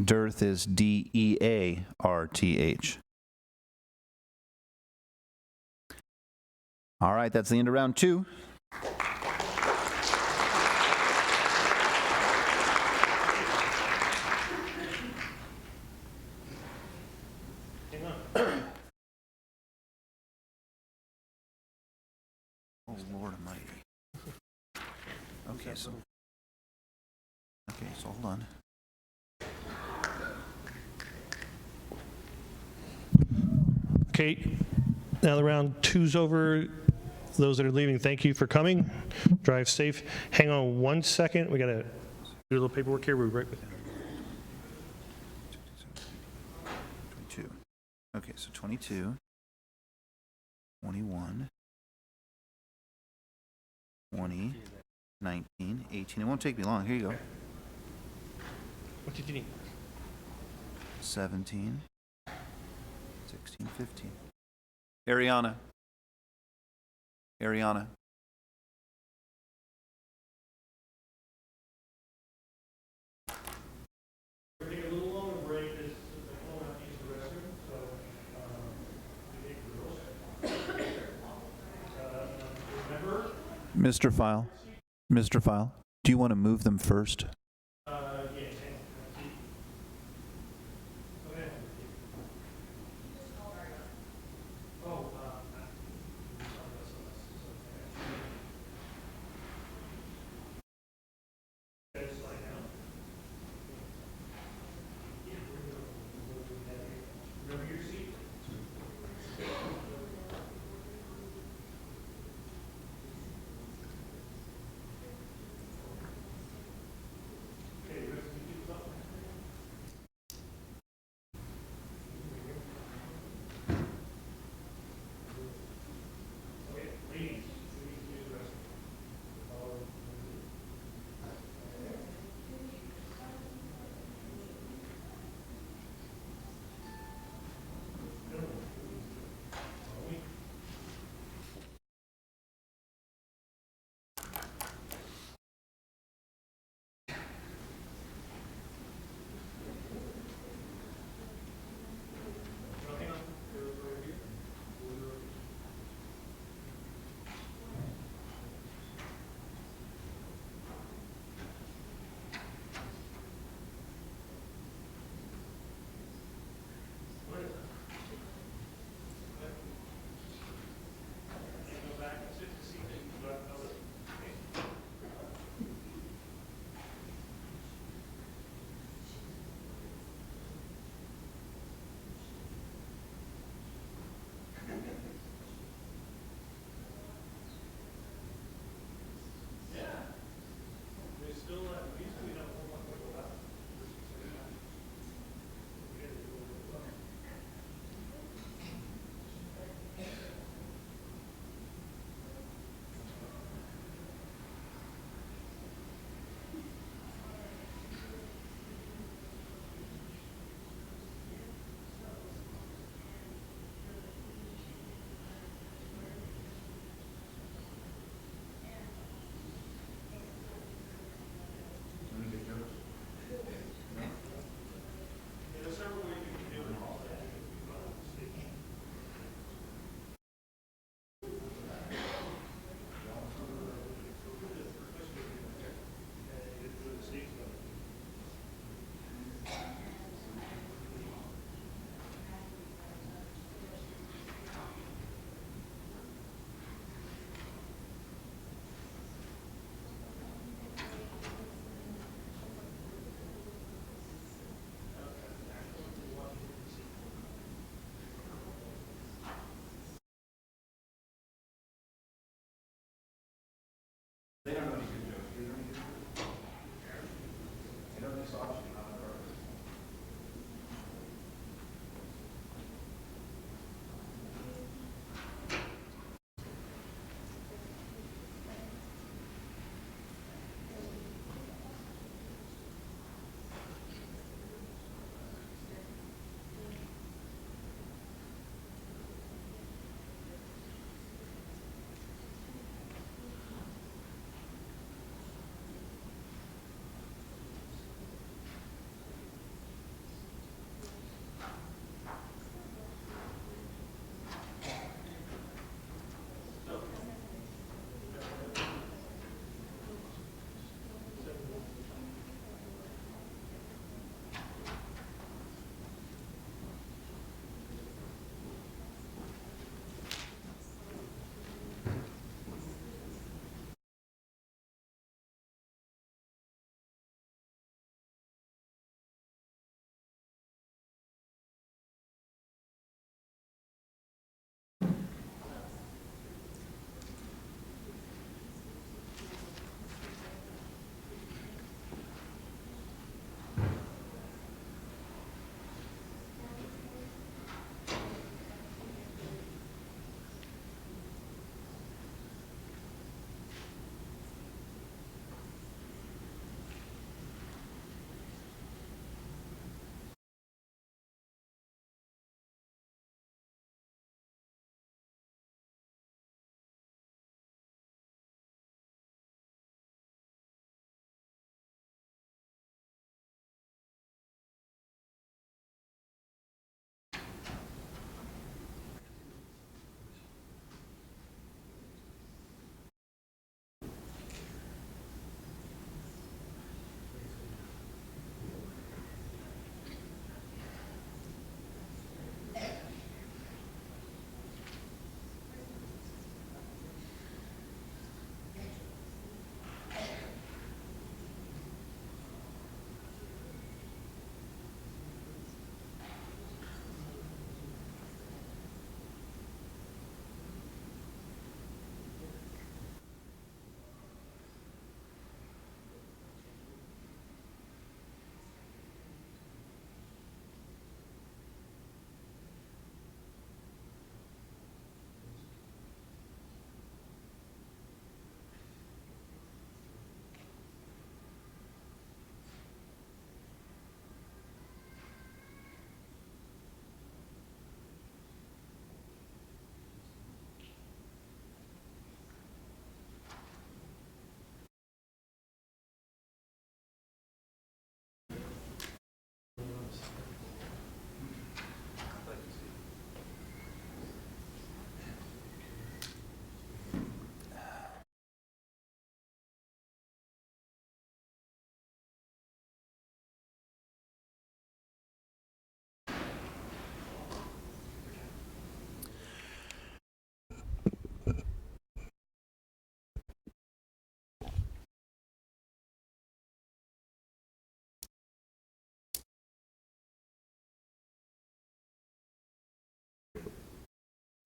Dearth is D-E-A-R-T-H. All right, that's the end of round 2. Oh, Lord Almighty. Okay, so hold on. Okay, now the round 2's over. Those that are leaving, thank you for coming. Drive safe. Hang on 1 second. We got to do a little paperwork here. We'll be right with you. 22. Okay, so 22, 21, 20, 19, 18. It won't take me long. Here you go. What did you need? 17, 16, 15. Ariana. Ariana. We're going to take a little longer break. This is the phone out use the restroom. So, we take the girls. Mr. File, do you want to move them first?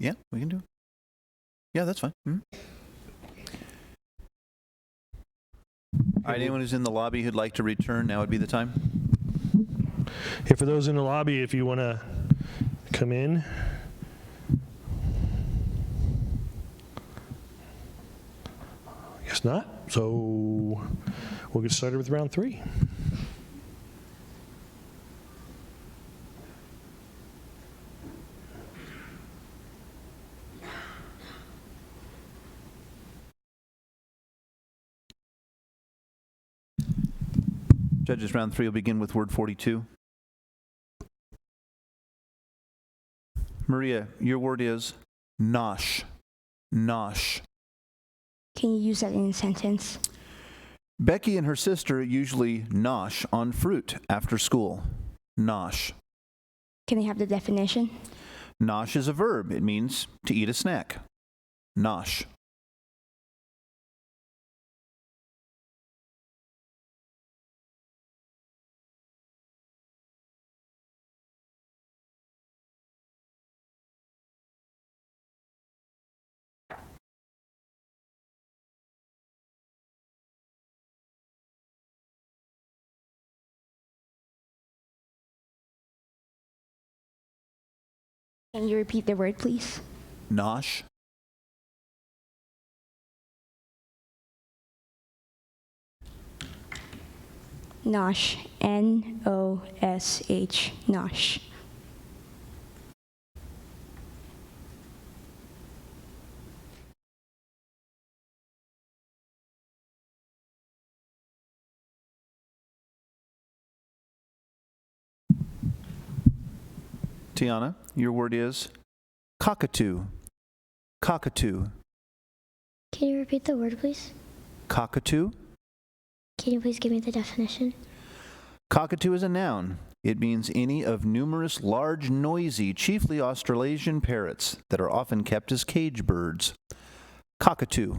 Yeah, we can do it. Yeah, that's fine. All right, anyone who's in the lobby who'd like to return, now would be the time. Hey, for those in the lobby, if you want to come in. Guess not. So we'll get started with round 3. Judges, round 3 will begin with word 42. Maria, your word is nosh. Nosh. Can you use that in a sentence? Becky and her sister usually nosh on fruit after school. Nosh. Can I have the definition? Nosh is a verb. It means to eat a snack. Nosh. Can you repeat the word, please? Nosh. Nosh. N-O-S-H. Nosh. Tiana, your word is cockatoo. Cockatoo. Can you repeat the word, please? Cockatoo. Can you please give me the definition? Cockatoo is a noun. It means any of numerous large, noisy, chiefly Australasian parrots that are often kept as cage birds. Cockatoo.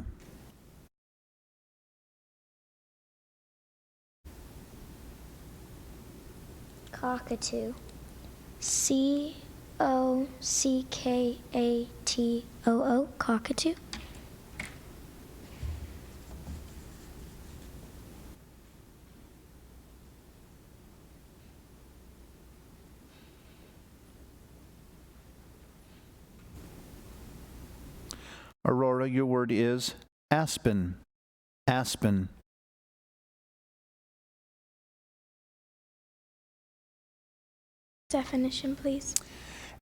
Cockatoo. C-O-C-K-A-T-O-O. Cockatoo. Aurora, your word is aspen. Aspen. Definition, please.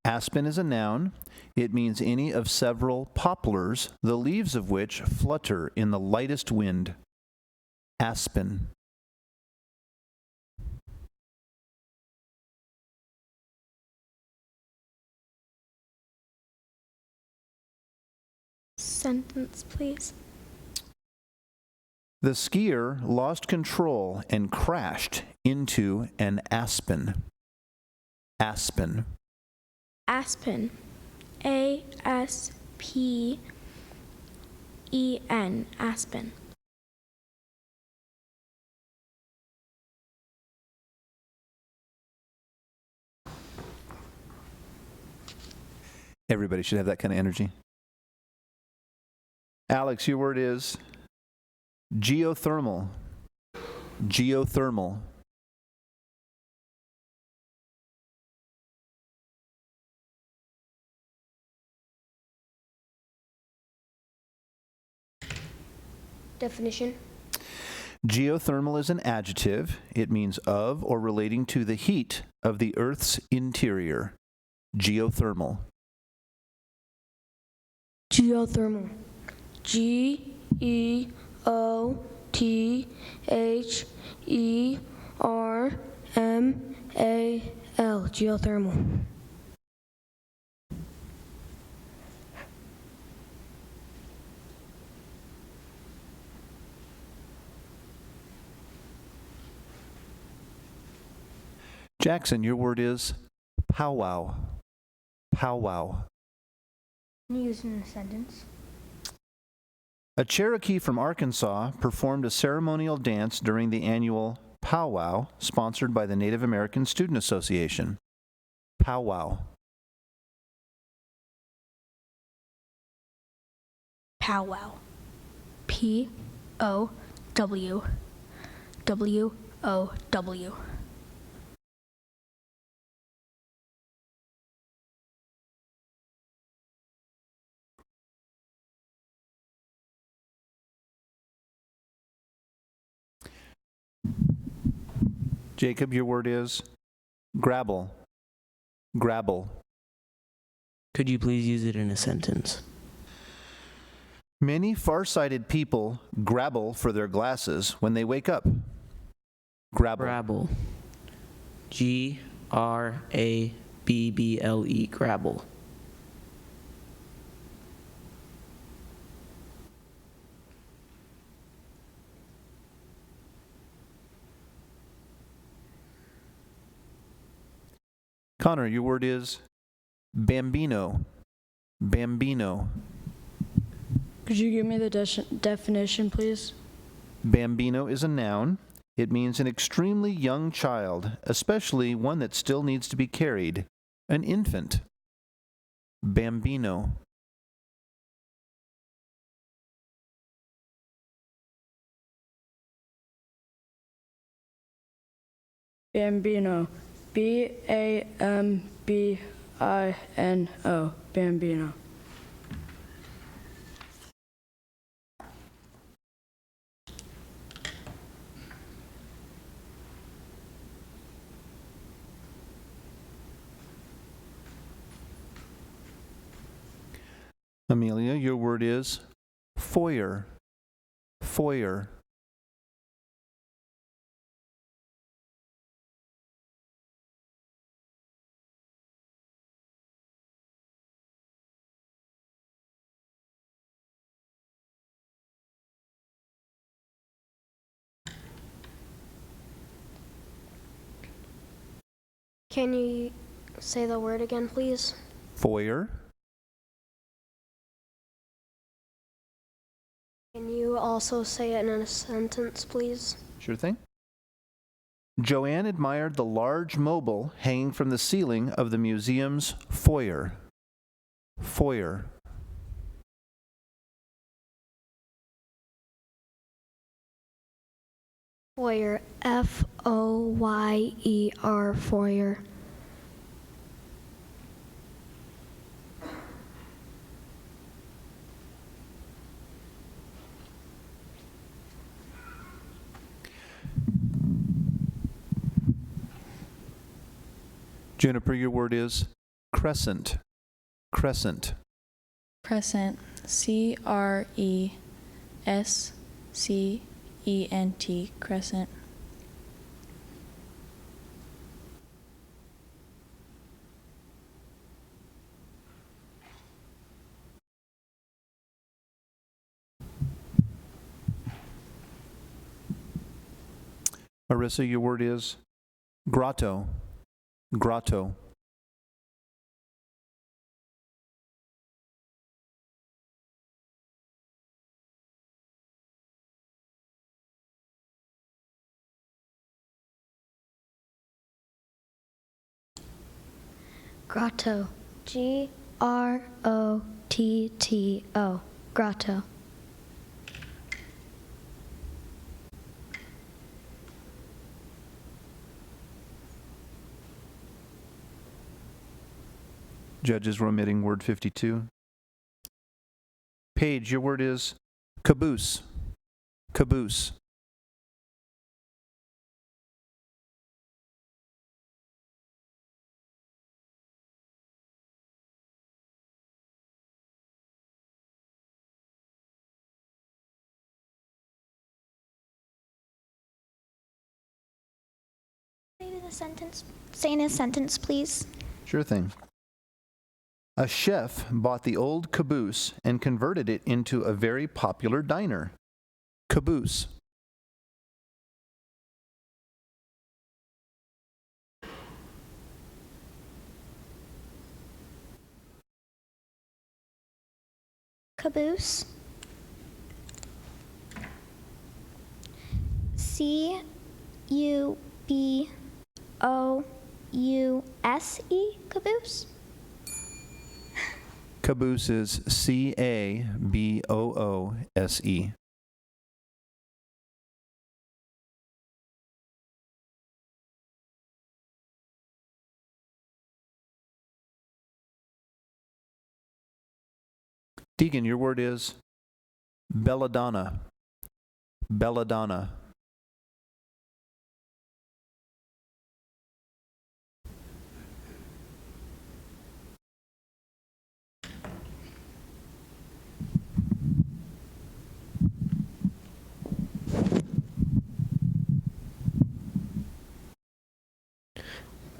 Aspen is a noun. It means any of several poplars, the leaves of which flutter in the lightest wind. Aspen. Sentence, please. The skier lost control and crashed into an aspen. Aspen. Aspen. A-S-P-E-N. Aspen. Everybody should have that kind of energy. Alex, your word is geothermal. Geothermal. Definition. Geothermal is an adjective. It means of or relating to the heat of the Earth's interior. Geothermal. Geothermal. Geothermal. Geothermal. Jackson, your word is powwow. Powwow. Can you use it in a sentence? A Cherokee from Arkansas performed a ceremonial dance during the annual powwow sponsored by the Native American Student Association. Powwow. Powwow. Powwow. Jacob, your word is grabble. Grabble. Could you please use it in a sentence? Many farsighted people grabble for their glasses when they wake up. Grabble. Grabble. Grabble. Grabble. Connor, your word is bambino. Bambino. Could you give me the definition, please? Bambino is a noun. It means an extremely young child, especially one that still needs to be carried. An infant. Bambino. Bambino. Bambino. Bambino. Amelia, your word is foyer. Foyer. Can you say the word again, please? Foyer. Can you also say it in a sentence, please? Sure thing. Joanne admired the large mobile hanging from the ceiling of the museum's foyer. Foyer. Foyer. Foyer. Foyer. Juniper, your word is crescent. Crescent. Crescent. CRESCENT. Crescent. Marissa, your word is grotto. Grotto. Grotto. Grotto. Grotto. Judges were omitting word 52. Paige, your word is caboose. Caboose. Say in a sentence, please. Sure thing. A chef bought the old caboose and converted it into a very popular diner. Caboose. Caboose. CUBOUSE. Caboose. Caboose is C-A-B-O-O-S-E. Deegan, your word is belladonna. Belladonna.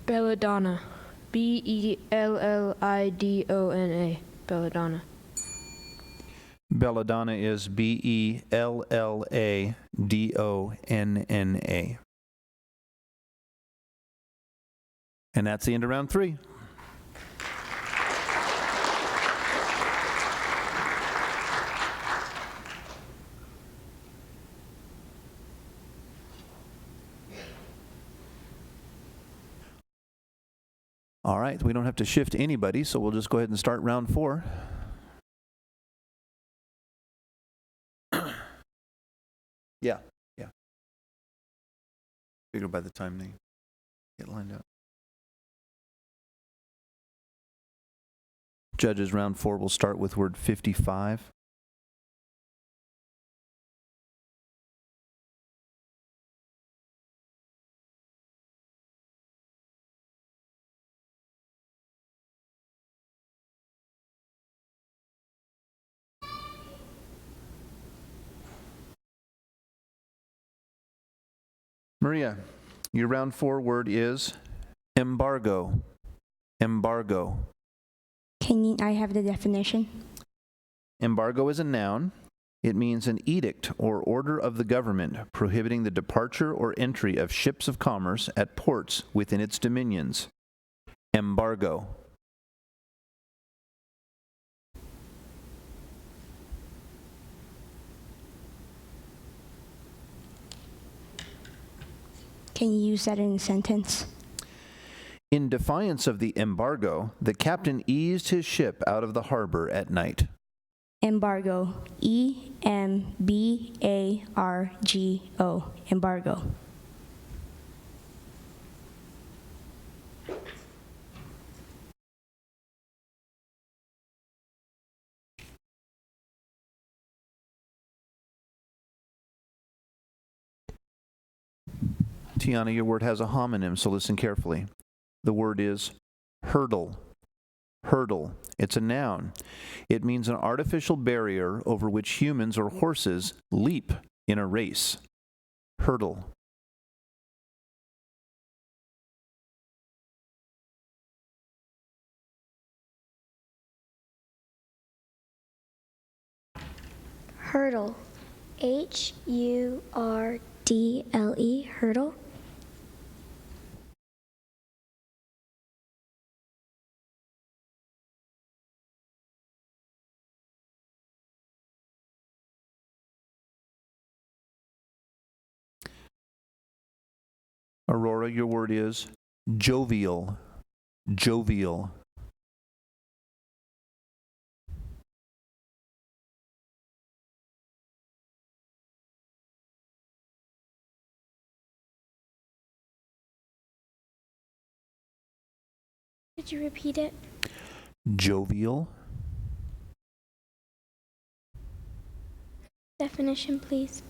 Belladonna. B-E-L-L-I-D-O-N-A. Belladonna. Belladonna is B-E-L-L-A-D-O-N-N-A. And that's the end of round 3. All right, we don't have to shift anybody, so we'll just go ahead and start round 4. Yeah. Figure by the time they get lined up. Judges, round 4 will start with word 55. Maria, your round 4 word is embargo. Embargo. I have the definition? Embargo is a noun. It means an edict or order of the government prohibiting the departure or entry of ships of commerce at ports within its dominions. Embargo. Can you use that in a sentence? In defiance of the embargo, the captain eased his ship out of the harbor at night. Embargo. E-M-B-A-R-G-O. Embargo. Tiana, your word has a homonym, so listen carefully. The word is hurdle. Hurdle. It's a noun. It means an artificial barrier over which humans or horses leap in a race. Hurdle. Hurdle. H-U-R-D-L-E. Hurdle. Aurora, your word is jovial. Jovial. Could you repeat it? Jovial. Definition, please.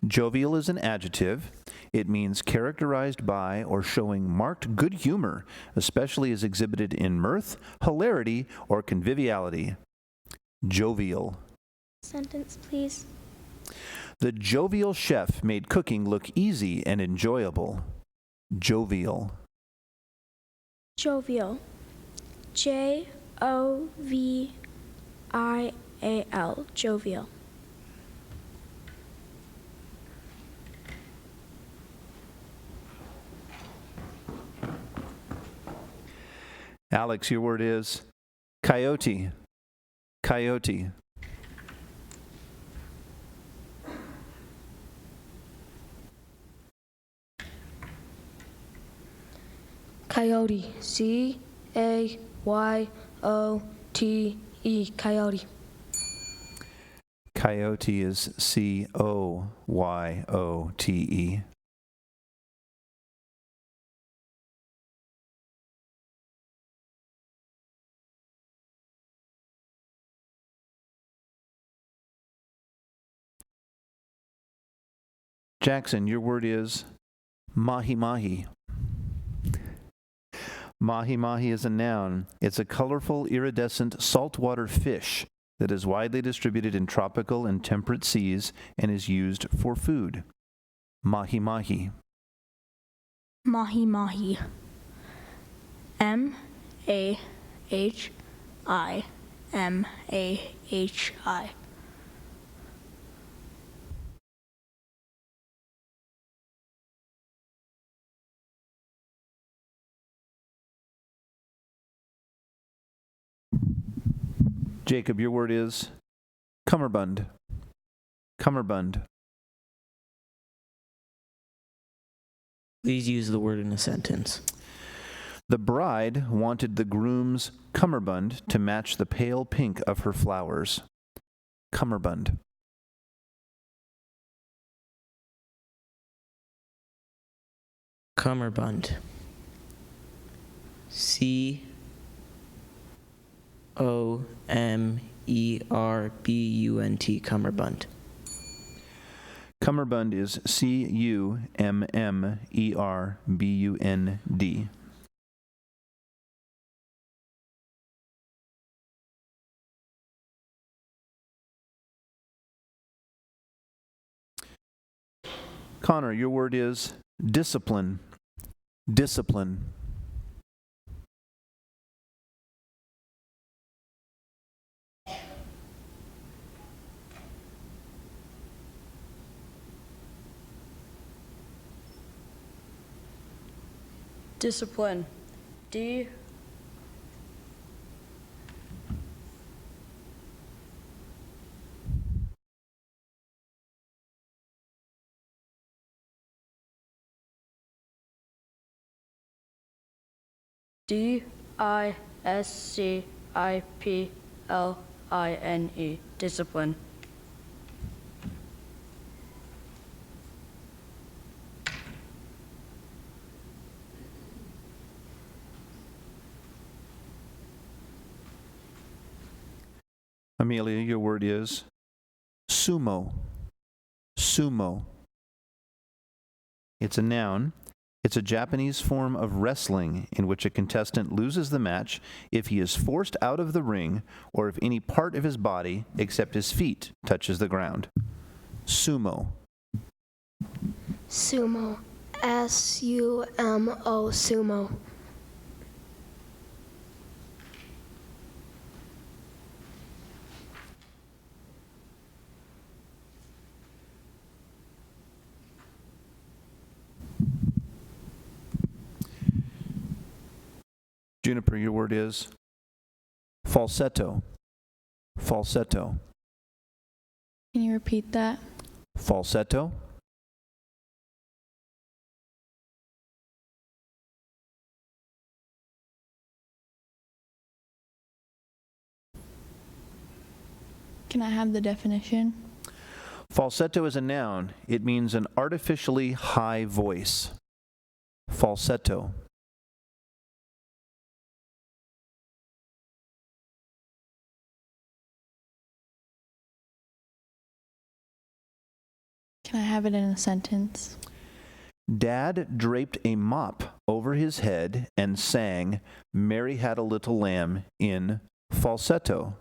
Jovial is an adjective. It means characterized by or showing marked good humor, especially as exhibited in mirth, hilarity, or conviviality. Jovial. Sentence, please. The jovial chef made cooking look easy and enjoyable. Jovial. Jovial. J-O-V-I-A-L. Jovial. Alex, your word is coyote. Coyote. Coyote. C-A-Y-O-T-E. Coyote. Coyote is Coyote. Jackson, your word is mahi-mahi. Mahi-mahi is a noun. It's a colorful, iridescent saltwater fish that is widely distributed in tropical and temperate seas and is used for food. Mahi-mahi. Mahi-mahi. M-A-H-I-M-A-H-I. Jacob, your word is cummerbund. Cummerbund. Please use the word in a sentence. The bride wanted the groom's cummerbund to match the pale pink of her flowers. Cummerbund. Cummerbund. Cummerbund. Cummerbund. Cummerbund is Cummerbund. Connor, your word is discipline. Discipline. Discipline. D. D-I-S-C-I-P-L-I-N-E. Discipline. Amelia, your word is sumo. Sumo. It's a noun. It's a Japanese form of wrestling in which a contestant loses the match if he is forced out of the ring or if any part of his body except his feet touches the ground. Sumo. Sumo. S-U-M-O. Sumo. Juniper, your word is falsetto. Falsetto. Can you repeat that? Falsetto. Can I have the definition? Falsetto is a noun. It means an artificially high voice. Falsetto. Can I have it in a sentence? Dad draped a mop over his head and sang "Mary Had a Little Lamb" in falsetto.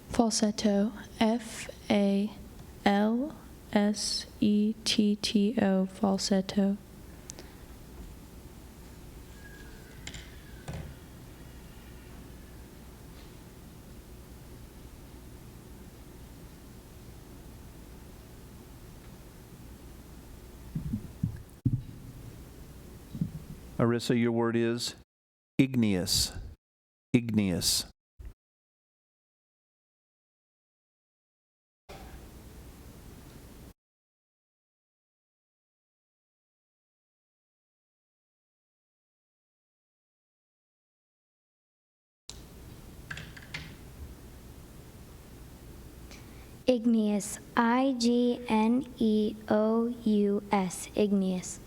Falsetto. F-A-L-S-E-T-T-O. Falsetto. Arissa, your word is igneous. Igneous. Igneous. IGNEOUS. Igneous.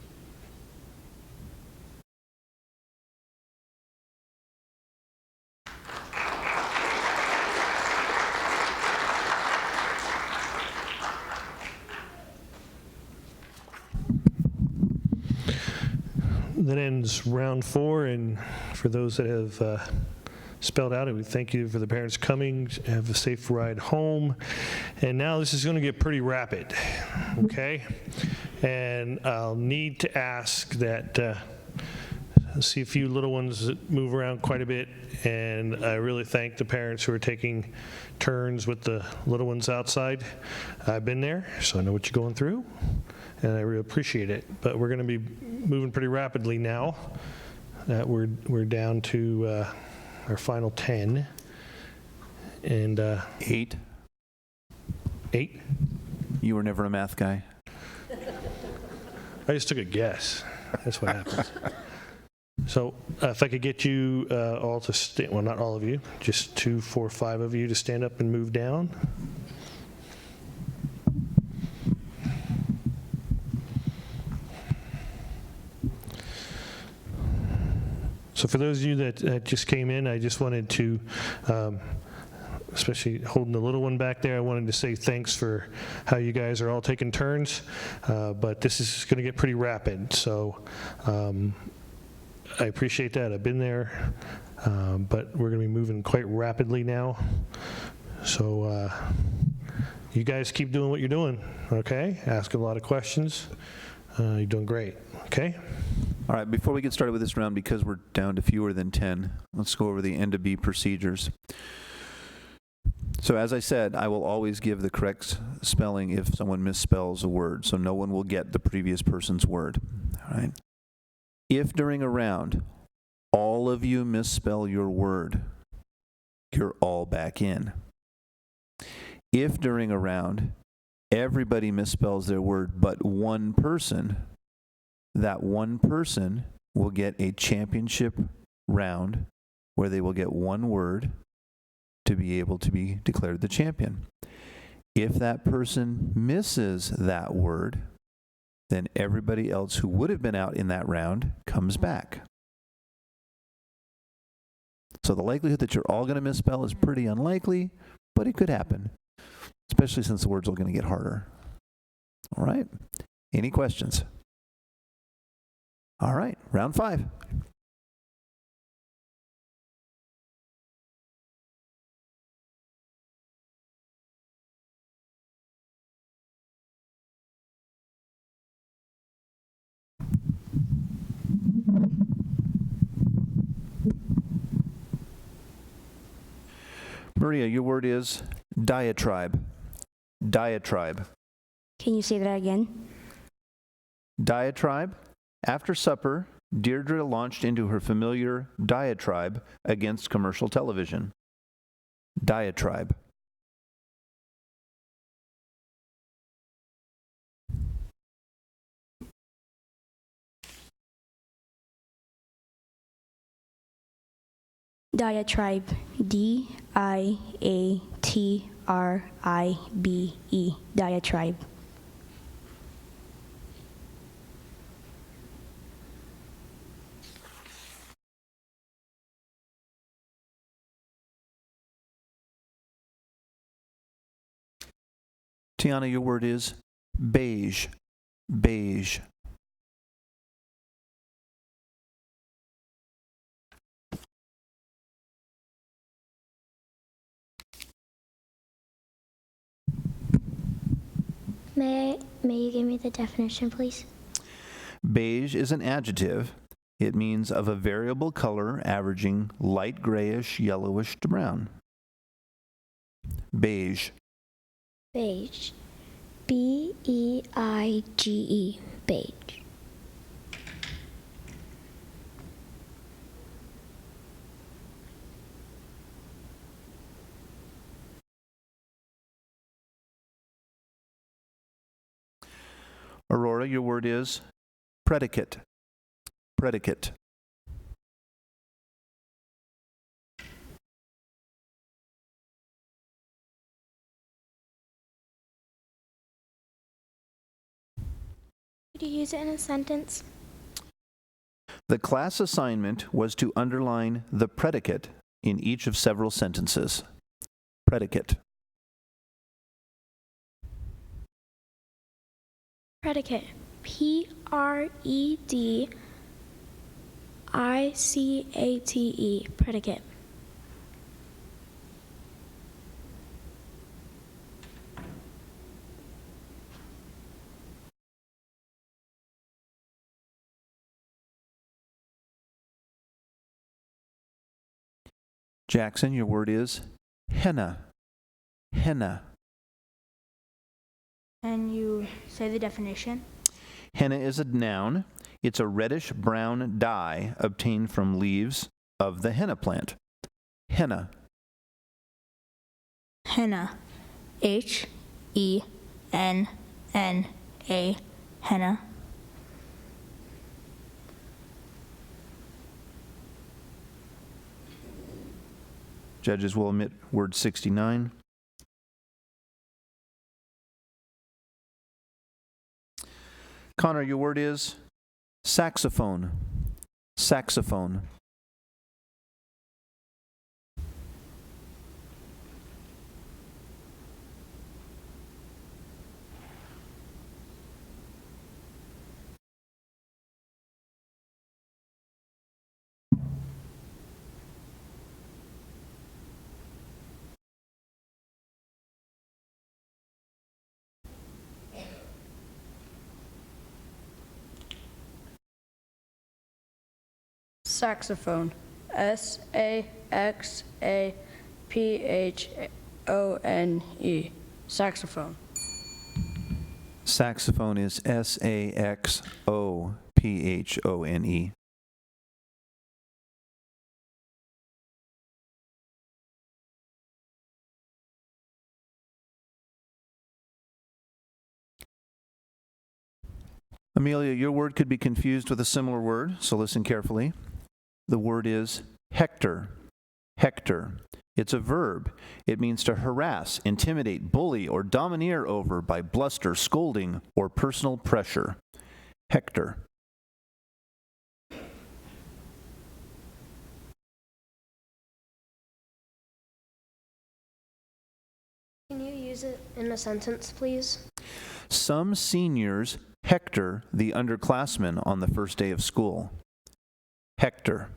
That ends round 4, and for those that have spelled out it, we thank you for the parents coming. Have a safe ride home. And now this is going to get pretty rapid, okay? And I'll need to ask that, see a few little ones that move around quite a bit, and I really thank the parents who are taking turns with the little ones outside. I've been there, so I know what you're going through, and I really appreciate it. But we're going to be moving pretty rapidly now. That we're down to our final 10. And 8. 8? You were never a math guy. I just took a guess. That's what happens. So if I could get you all to stand, well, not all of you, just 2, 4, 5 of you to stand up and move down. So for those of you that just came in, I just wanted to, especially holding the little one back there, I wanted to say thanks for how you guys are all taking turns, but this is going to get pretty rapid, so I appreciate that. I've been there, but we're going to be moving quite rapidly now, so you guys keep doing what you're doing, okay? Ask a lot of questions. You're doing great, okay? All right, before we get started with this round, because we're down to fewer than 10, let's go over the N to B procedures. So as I said, I will always give the correct spelling if someone misspells a word, so no one will get the previous person's word. All right. If during a round, all of you misspell your word, you're all back in. If during a round, everybody misspells their word but one person, that one person will get a championship round where they will get one word to be able to be declared the champion. If that person misses that word, then everybody else who would have been out in that round comes back. So the likelihood that you're all going to misspell is pretty unlikely, but it could happen, especially since the words are going to get harder. All right. Any questions? All right, round 5. Maria, your word is diatribe. Diatribe. Can you say that again? Diatribe. After supper, Deirdre launched into her familiar diatribe against commercial television. Diatribe. Diatribe. DIATRIBE. Diatribe. Tiana, your word is beige. Beige. May you give me the definition, please? Beige is an adjective. It means of a variable color averaging light grayish, yellowish to brown. Beige. Beige. BEIGE. Beige. Aurora, your word is predicate. Predicate. you use it in a sentence? The class assignment was to underline the predicate in each of several sentences. Predicate. Predicate. P-R-E-D-I-C-A-T-E. Predicate. Jackson, your word is henna. Henna. Can you say the definition? Henna is a noun. It's a reddish-brown dye obtained from leaves of the henna plant. Henna. Henna. H-E-N-N-A. Henna. Judges will omit word 69. Connor, your word is saxophone. Saxophone. Saxophone. S-A-X-A-P-H-O-N-E. Saxophone. Saxophone is S-A-X-O-P-H-O-N-E. Amelia, your word could be confused with a similar word, so listen carefully. The word is hector. Hector. It's a verb. It means to harass, intimidate, bully, or domineer over by bluster, scolding, or personal pressure. Hector. Can you use it in a sentence, please? Some seniors hector the underclassmen on the first day of school. Hector.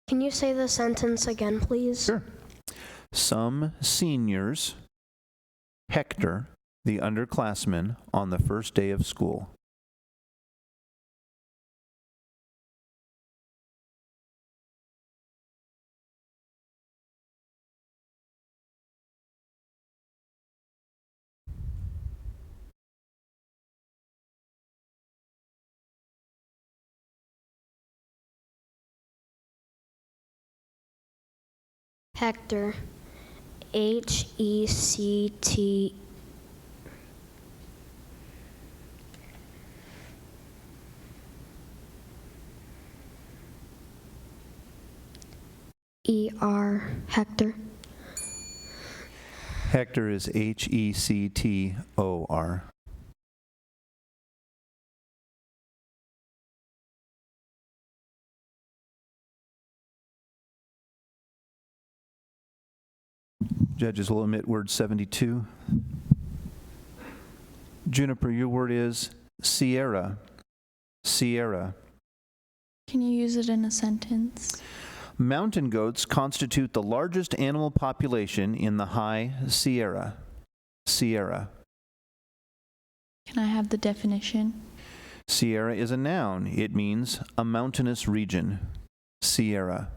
Can you say the sentence again, please? Sure. Some seniors hector the underclassmen on the first day of school. Hector. H-E-C-T. E-R. Hector. Hector is H-E-C-T-O-R. Judges will omit word 72. Juniper, your word is Sierra. Sierra. Can you use it in a sentence? Mountain goats constitute the largest animal population in the high Sierra. Sierra. Can I have the definition? Sierra is a noun. It means a mountainous region. Sierra.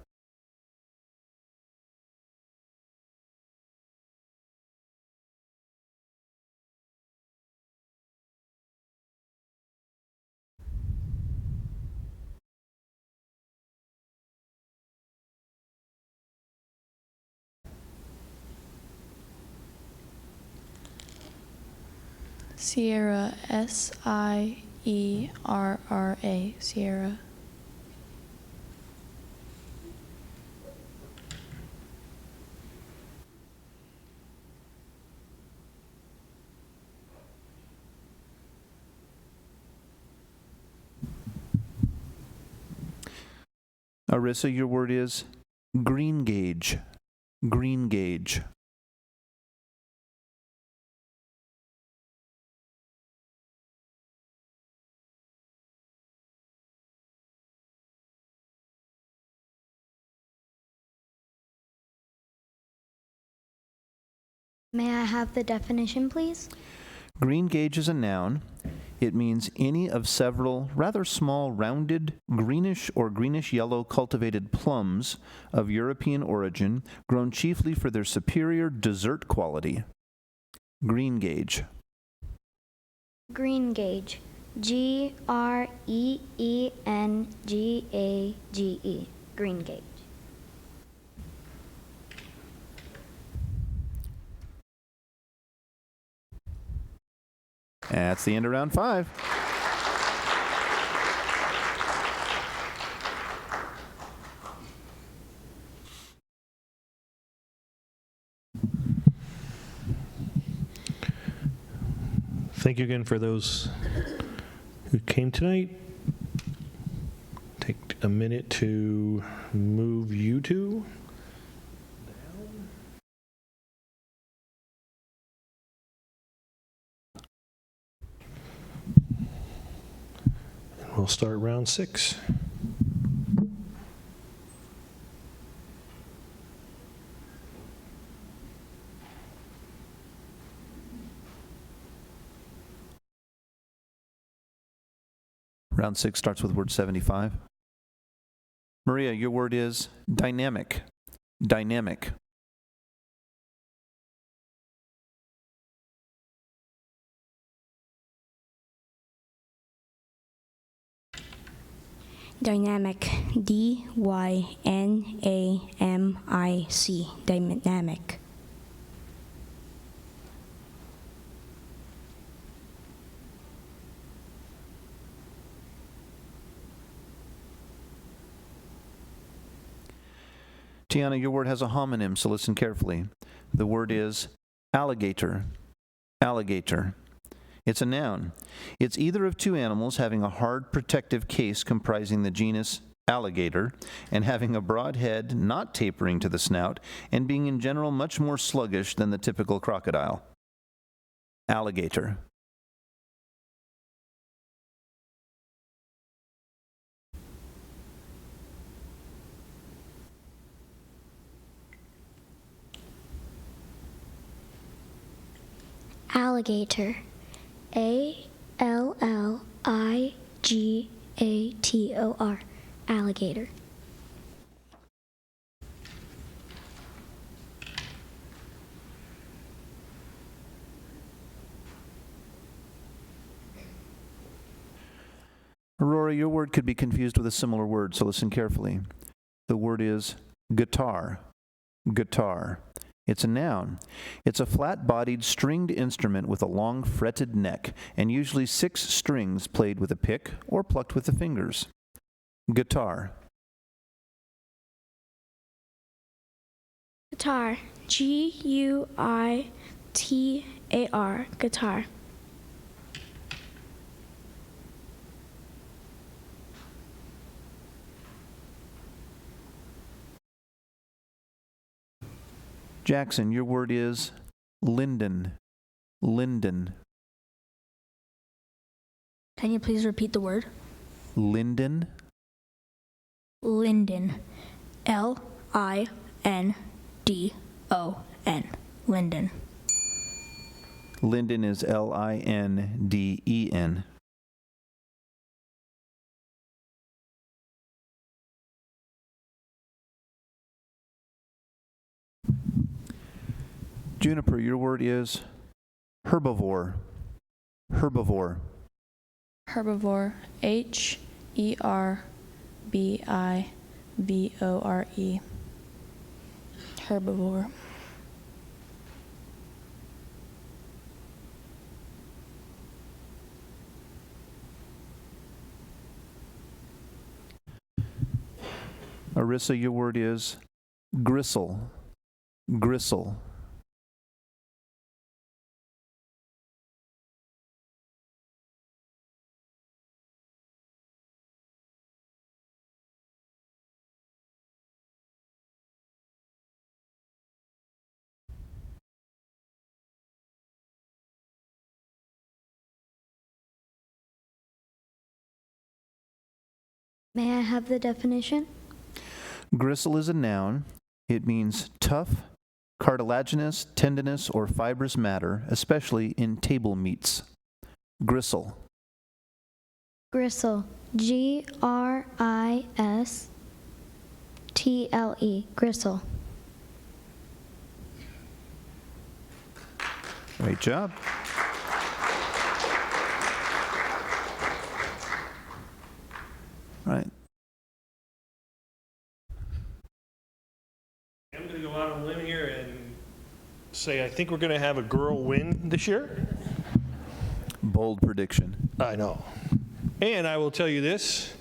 Sierra, S-I-E-R-R-A, Sierra. Arissa, your word is Greengage. Greengage. May I have the definition, please? Greengage is a noun. It means any of several rather small, rounded, greenish or greenish-yellow cultivated plums of European origin, grown chiefly for their superior dessert quality. Greengage. Greengage. G-R-E-E-N-G-A-G-E. Greengage. That's the end of round 5. Thank you again for those who came tonight. Take a minute to move you two down. And we'll start round 6. Round 6 starts with word 75. Maria, your word is dynamic. Dynamic. Dynamic. D-Y-N-A-M-I-C. Dynamic. Tiana, your word has a homonym, so listen carefully. The word is alligator. Alligator. It's a noun. It's either of two animals having a hard protective case comprising the genus Alligator and having a broad head not tapering to the snout and being in general much more sluggish than the typical crocodile. Alligator. Alligator. A-L-L-I-G-A-T-O-R. Alligator. Aurora, your word could be confused with a similar word, so listen carefully. The word is guitar. Guitar. It's a noun. It's a flat-bodied stringed instrument with a long fretted neck and usually 6 strings played with a pick or plucked with the fingers. Guitar. Guitar. G-U-I-T-A-R. Guitar. Jackson, your word is linden. Linden. Can you please repeat the word? Linden. Linden. L-I-N-D-O-N. Linden. Linden is L-I-N-D-E-N. Juniper, your word is herbivore. Herbivore. Herbivore. H-E-R-B-I-V-O-R-E. Herbivore. Arissa, your word is gristle. Gristle. May I have the definition? Gristle is a noun. It means tough, cartilaginous, tendinous, or fibrous matter, especially in table meats. Gristle. Gristle. Gristle. Gristle. Great job. All right. I'm going to go out on a limb here and say I think we're going to have a girl win this year. Bold prediction. I know. And I will tell you this,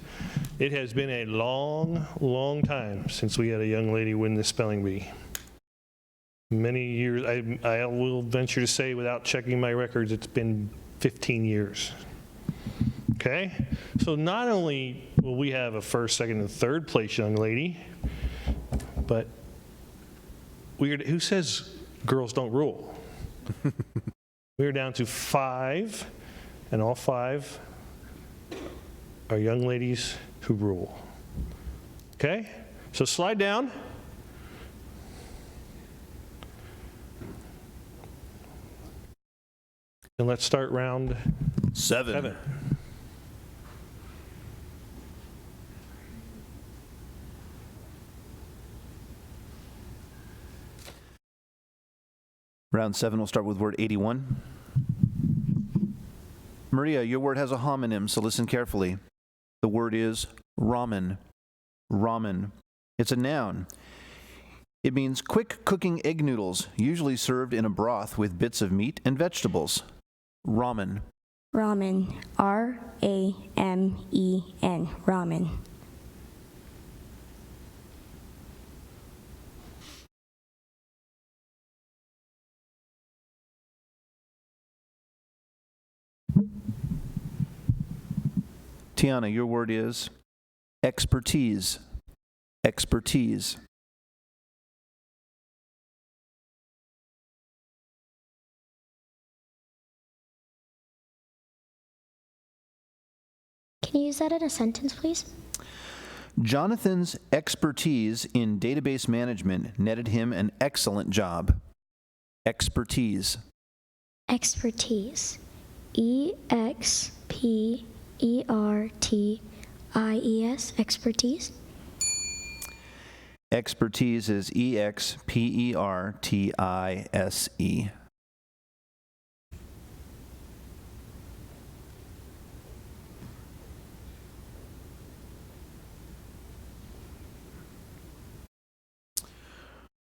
it has been a long, long time since we had a young lady win the spelling bee. Many years, I will venture to say without checking my records, it's been 15 years. Okay? So not only will we have a first, second, and third place young lady, but who says girls don't rule? We're down to 5, and all 5 are young ladies who rule. Okay? So slide down. And let's start round 7. Round 7, we'll start with word 81. Maria, your word has a homonym, so listen carefully. The word is ramen. Ramen. It's a noun. It means quick cooking egg noodles, usually served in a broth with bits of meat and vegetables. Ramen. Ramen. R-A-M-E-N. Ramen. Tiana, your word is expertise. Expertise. Can you use that in a sentence, please? Jonathan's expertise in database management netted him an excellent job. Expertise. Expertise. E-X-P-E-R-T-I-E-S. Expertise. Expertise is E-X-P-E-R-T-I-S-E.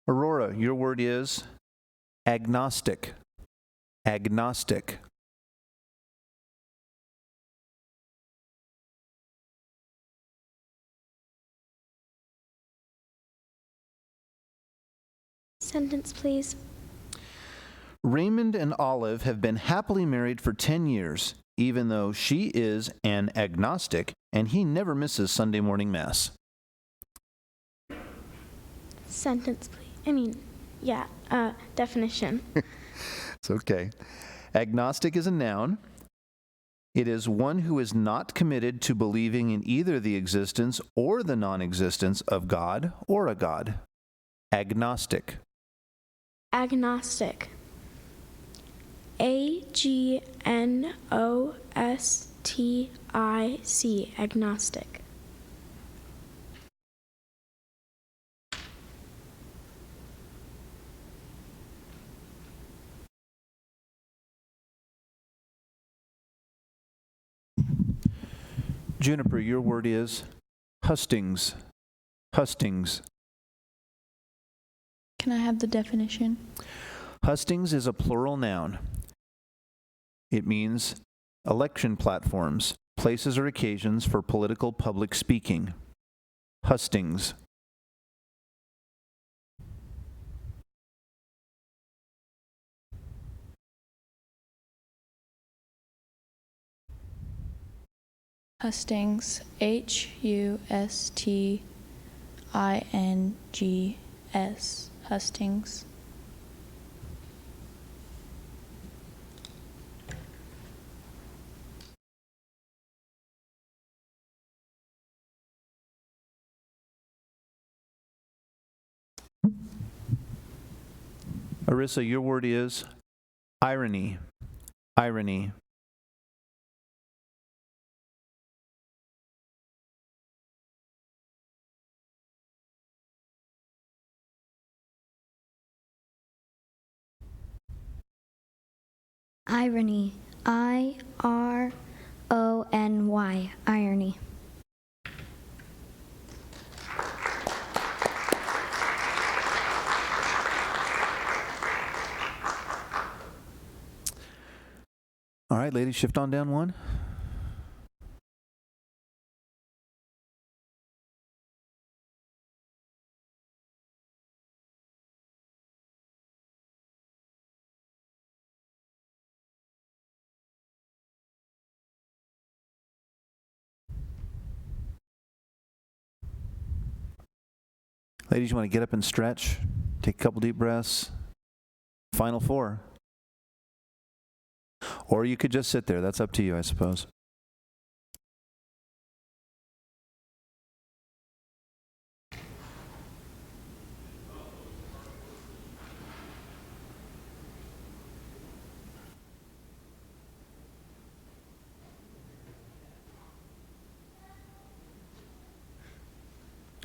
Aurora, your word is agnostic. Agnostic. Sentence, please. Raymond and Olive have been happily married for 10 years, even though she is an agnostic and he never misses Sunday morning mass. Sentence, please. Definition. It's okay. Agnostic is a noun. It is one who is not committed to believing in either the existence or the non-existence of God or a God. Agnostic. Agnostic. A-G-N-O-S-T-I-C. Agnostic. Juniper, your word is hustings. Hustings. Can I have the definition? Hustings is a plural noun. It means election platforms, places or occasions for political public speaking. Hustings. Hustings, Hustings, Hustings. Arissa, your word is irony. Irony. Irony. I-R-O-N-Y. Irony. All right, ladies, shift on down one. Ladies, you want to get up and stretch? Take a couple deep breaths. Final four. Or you could just sit there. That's up to you, I suppose.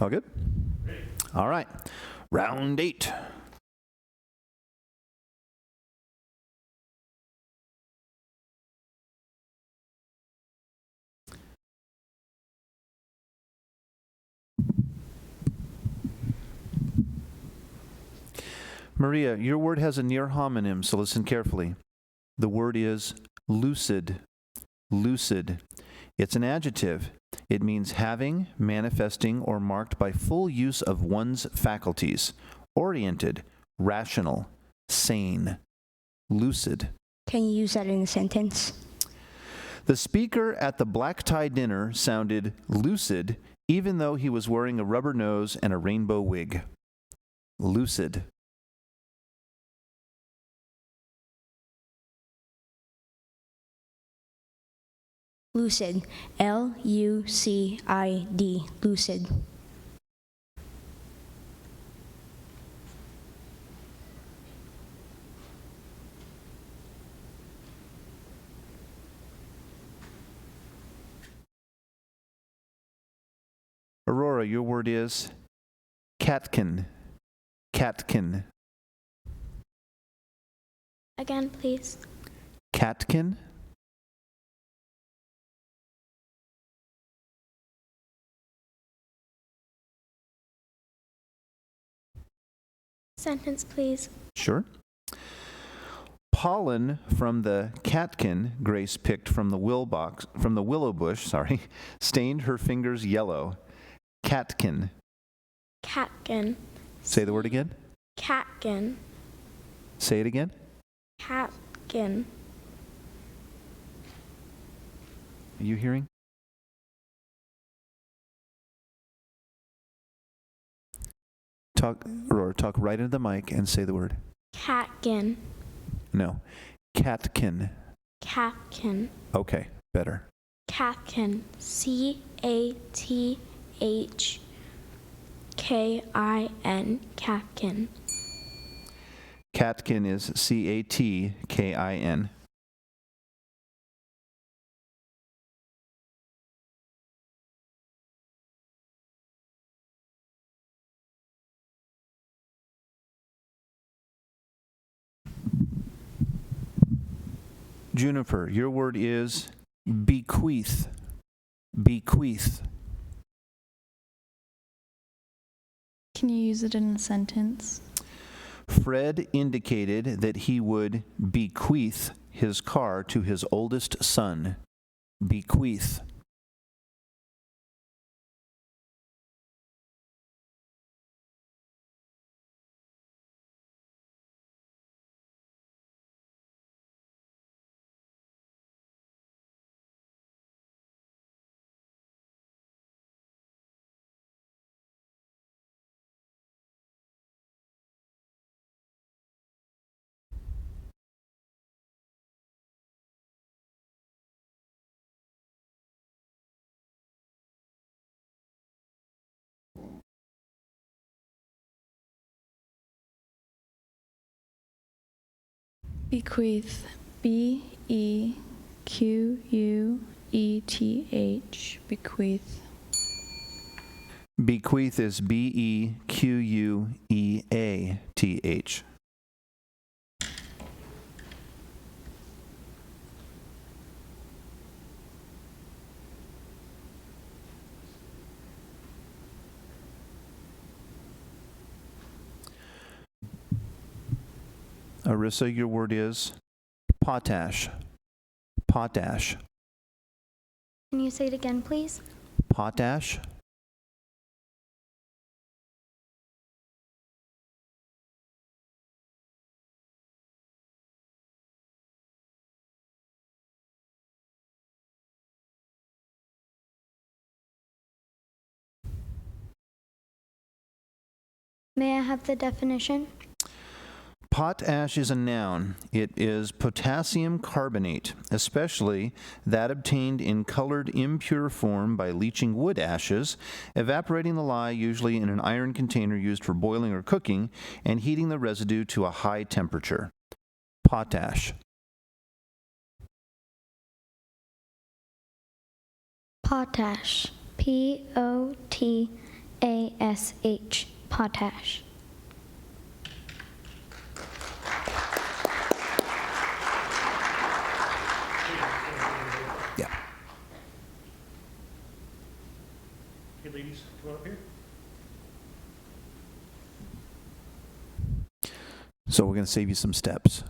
All good? All right. Round 8. Maria, your word has a near homonym, so listen carefully. The word is lucid. Lucid. It's an adjective. It means having, manifesting, or marked by full use of one's faculties. Oriented, rational, sane, lucid. Can you use that in a sentence? The speaker at the black tie dinner sounded lucid, even though he was wearing a rubber nose and a rainbow wig. Lucid. Lucid. L-U-C-I-D. Lucid. Aurora, your word is catkin. Catkin. Again, please. Catkin? Sentence, please. Sure. Pollen from the catkin Grace picked from the willow bush, stained her fingers yellow. Catkin. Catkin. Say the word again. Catkin. Say it again. Catkin. Are you hearing? Talk right into the mic and say the word. Catkin. No. Catkin. Catkin. Okay, better. Catkin. C-A-T-H-K-I-N. Catkin. Catkin is C-A-T-K-I-N. Juniper, your word is bequeath. Bequeath. Can you use it in a sentence? Fred indicated that he would bequeath his car to his oldest son. Bequeath. Bequeath. B-E-Q-U-E-T-H. Bequeath. Bequeath is B-E-Q-U-E-A-T-H. Arissa, your word is potash. Potash. Can you say it again, please? Potash. May I have the definition? Potash is a noun. It is potassium carbonate, especially that obtained in colored impure form by leaching wood ashes, evaporating the lye usually in an iron container used for boiling or cooking, and heating the residue to a high temperature. Potash. Potash. P-O-T-A-S-H. Potash. Yeah. Okay, ladies, come on up here. So we're going to save you some steps.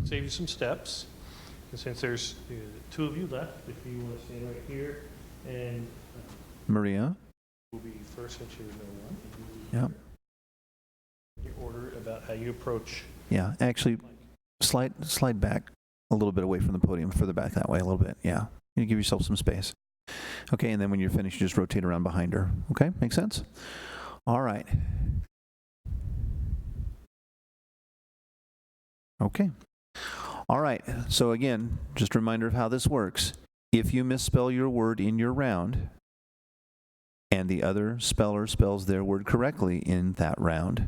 Save you some steps. And since there's two of you left, if you want to stand right here, and Maria? will be first since you're no one. Yeah. Your order about how you approach. Yeah, actually, slide back a little bit away from the podium, further back that way a little bit. Yeah, you give yourself some space. Okay, and then when you're finished, you just rotate around behind her. Okay, make sense? All right. Okay. All right, so again, just a reminder of how this works. If you misspell your word in your round, and the other speller spells their word correctly in that round,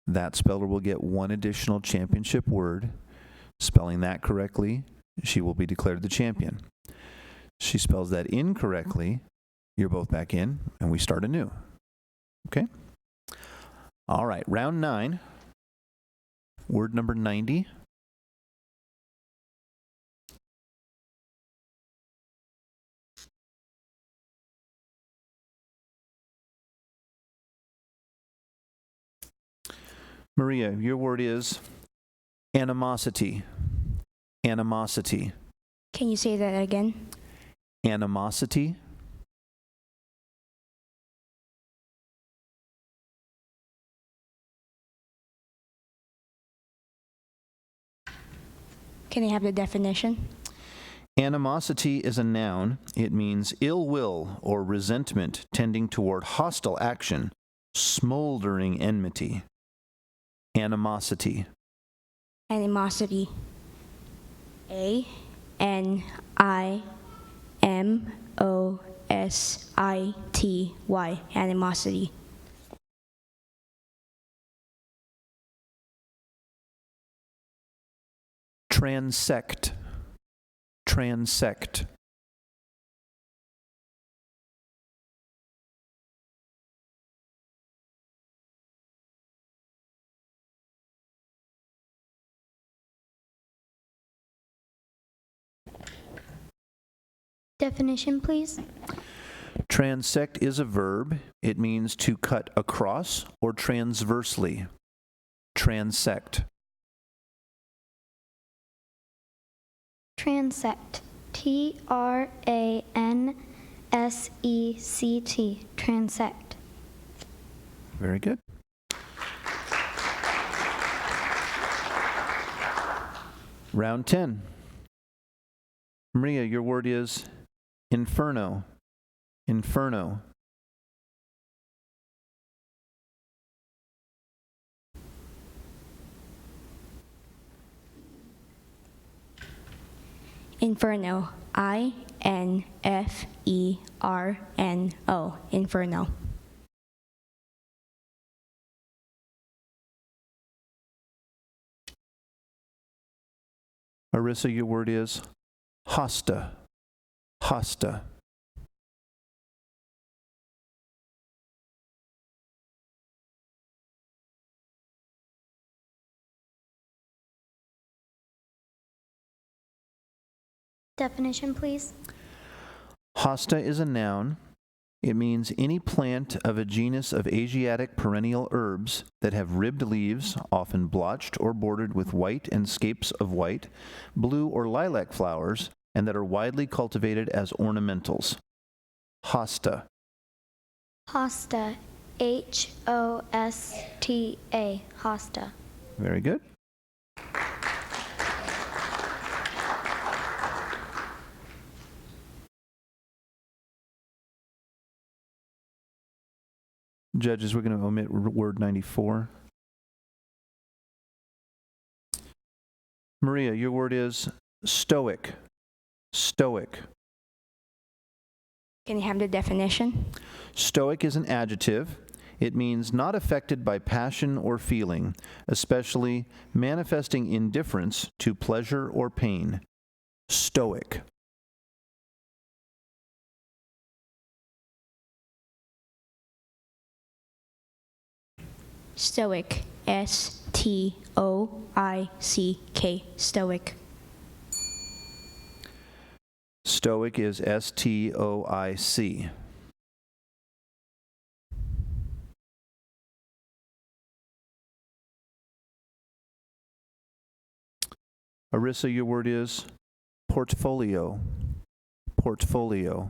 that speller will get one additional championship word. Spelling that correctly, she will be declared the champion. She spells that incorrectly, you're both back in, and we start anew. Okay? All right, round 9, word number 90. Maria, your word is animosity. Animosity. Can you say that again? Animosity. Can I have the definition? Animosity is a noun. It means ill will or resentment tending toward hostile action, smoldering enmity. Animosity. Animosity. A-N-I-M-O-S-I-T-Y. Animosity. Transect. Transect. Definition, please. Transect is a verb. It means to cut across or transversely. Transect. Transect. T-R-A-N-S-E-C-T. Transect. Very good. Round 10. Maria, your word is inferno. Inferno. Inferno. I-N-F-E-R-N-O. Inferno. Arissa, your word is hosta. Hosta. Definition, please. Hosta is a noun. It means any plant of a genus of Asiatic perennial herbs that have ribbed leaves, often blotched or bordered with white and scapes of white, blue or lilac flowers, and that are widely cultivated as ornamentals. Hosta. Hosta. Hosta. Hosta. Very good. Judges, we're going to omit word 94. Maria, your word is stoic. Stoic. Can you have the definition? Stoic is an adjective. It means not affected by passion or feeling, especially manifesting indifference to pleasure or pain. Stoic. Stoic. S-T-O-I-C-K. Stoic. Stoic is S-T-O-I-C. Arissa, your word is portfolio. Portfolio.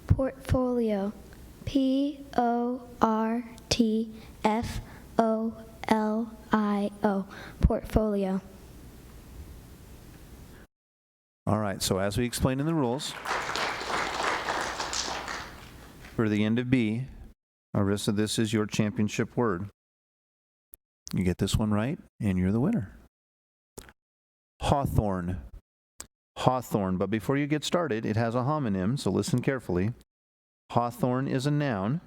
Portfolio. Portfolio. Portfolio. All right, so as we explained in the rules, for the end of B, Arissa, this is your championship word. You get this one right, and you're the winner. Hawthorn. Hawthorn, but before you get started, it has a homonym, so listen carefully. Hawthorn is a noun.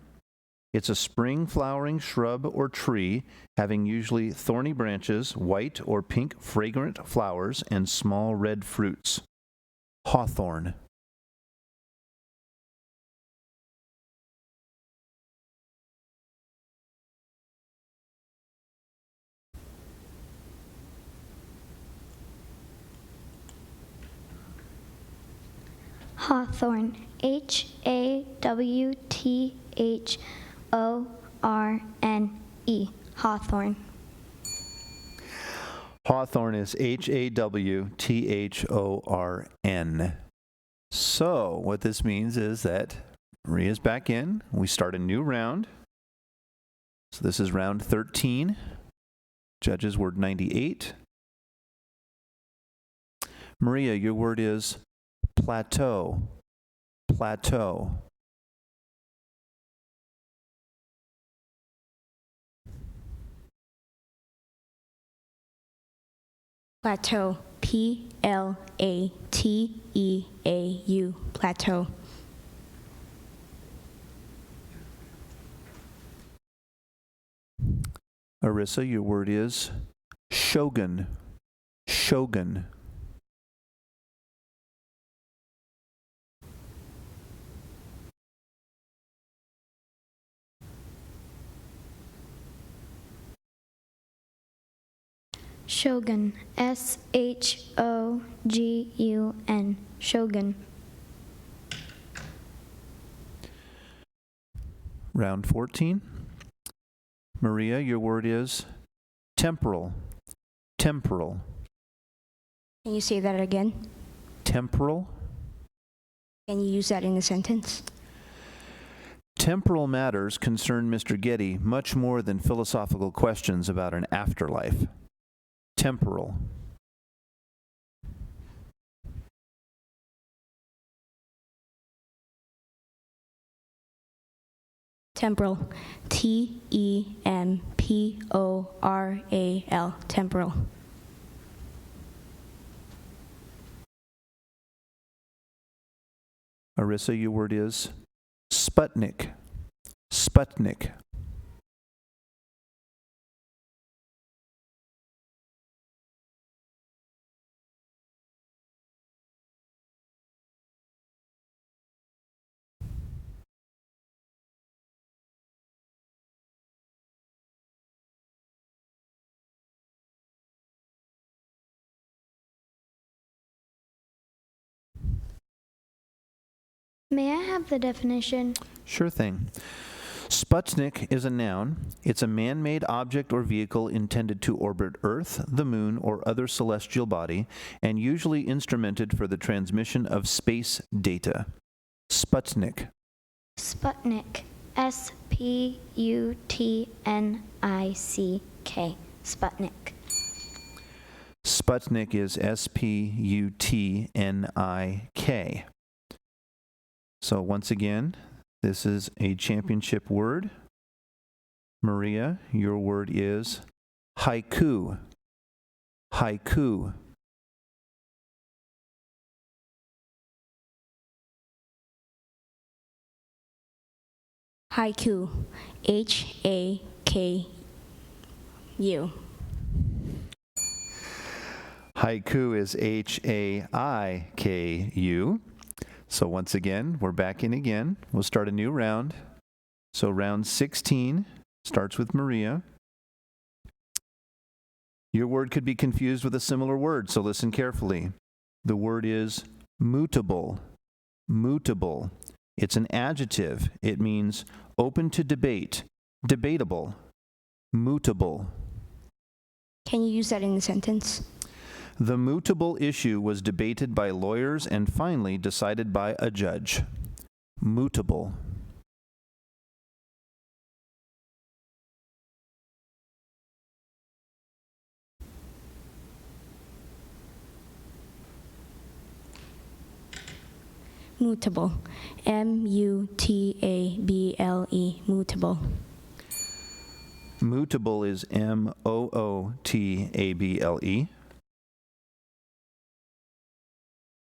It's a spring flowering shrub or tree having usually thorny branches, white or pink fragrant flowers, and small red fruits. Hawthorn. Hawthorn. Hawthorne. Hawthorn. Hawthorn is Hawthorn. So what this means is that Maria's back in. We start a new round. So this is round 13. Judges word 98. Maria, your word is plateau. Plateau. Plateau. P-L-A-T-E-A-U. Plateau. Arissa, your word is shogun. Shogun. Shogun. S-H-O-G-U-N. Shogun. Round 14. Maria, your word is temporal. Temporal. Can you say that again? Temporal. Can you use that in a sentence? Temporal matters concern Mr. Getty much more than philosophical questions about an afterlife. Temporal. Temporal. T-E-M-P-O-R-A-L. Temporal. Arissa, your word is Sputnik. Sputnik. May I have the definition? Sure thing. Sputnik is a noun. It's a man-made object or vehicle intended to orbit Earth, the Moon, or other celestial body, and usually instrumented for the transmission of space data. Sputnik. Sputnik. S-P-U-T-N-I-C-K. Sputnik. Sputnik is S-P-U-T-N-I-K. So once again, this is a championship word. Maria, your word is haiku. Haiku. Haiku. H-A-K-U. Haiku is H-A-I-K-U. So once again, we're back in again. We'll start a new round. So round 16 starts with Maria. Your word could be confused with a similar word, so listen carefully. The word is mutable. Mutable. It's an adjective. It means open to debate, debatable, mutable. Can you use that in a sentence? The mutable issue was debated by lawyers and finally decided by a judge. Mutable. Mutable. M-U-T-A-B-L-E. Mutable. Mutable is M-O-O-T-A-B-L-E.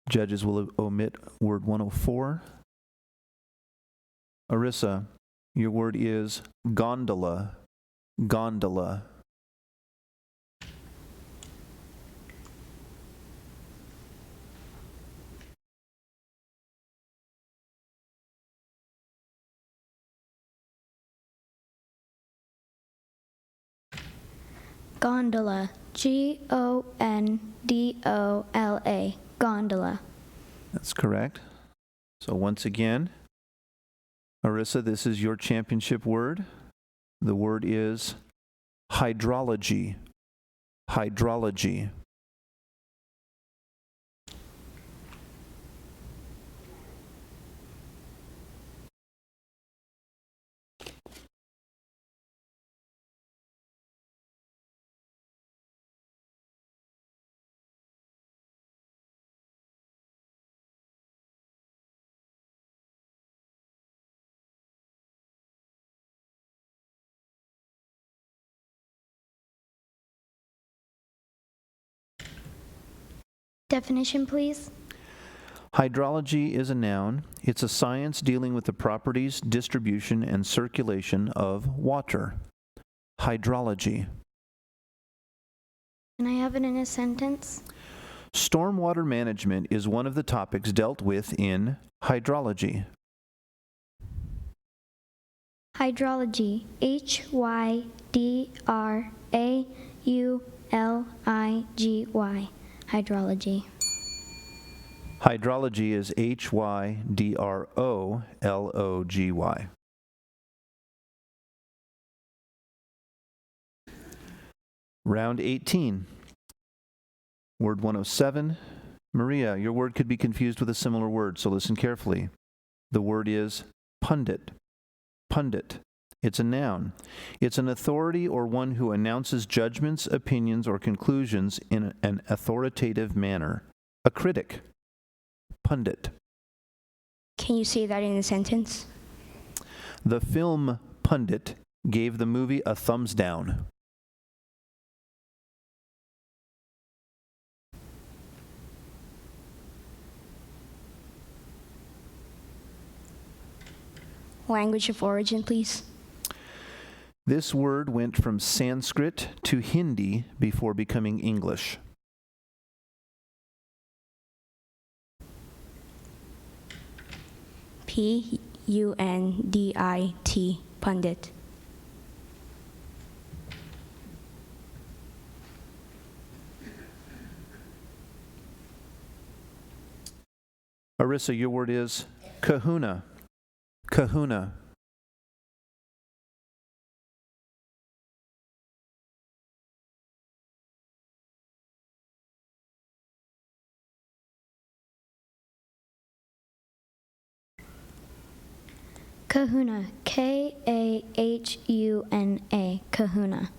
Judges will omit word 104. Arissa, your word is gondola. Gondola. Gondola. G-O-N-D-O-L-A. Gondola. That's correct. So once again, Arissa, this is your championship word. The word is hydrology. Hydrology. Definition, please. Hydrology is a noun. It's a science dealing with the properties, distribution, and circulation of water. Hydrology. Can I have it in a sentence? Stormwater management is one of the topics dealt with in hydrology. Hydrology. H-Y-D-R-A-U-L-I-G-Y. Hydrology. Hydrology is H-Y-D-R-O-L-O-G-Y. Round 18. Word 107. Maria, your word could be confused with a similar word, so listen carefully. The word is pundit. Pundit. It's a noun. It's an authority or one who announces judgments, opinions, or conclusions in an authoritative manner. A critic. Pundit. Can you say that in a sentence? The film Pundit gave the movie a thumbs down. Language of origin, please. This word went from Sanskrit to Hindi before becoming English. P-U-N-D-I-T, pundit. Arissa, your word is kahuna. Kahuna. Kahuna. K-A-H-U-N-A. Kahuna.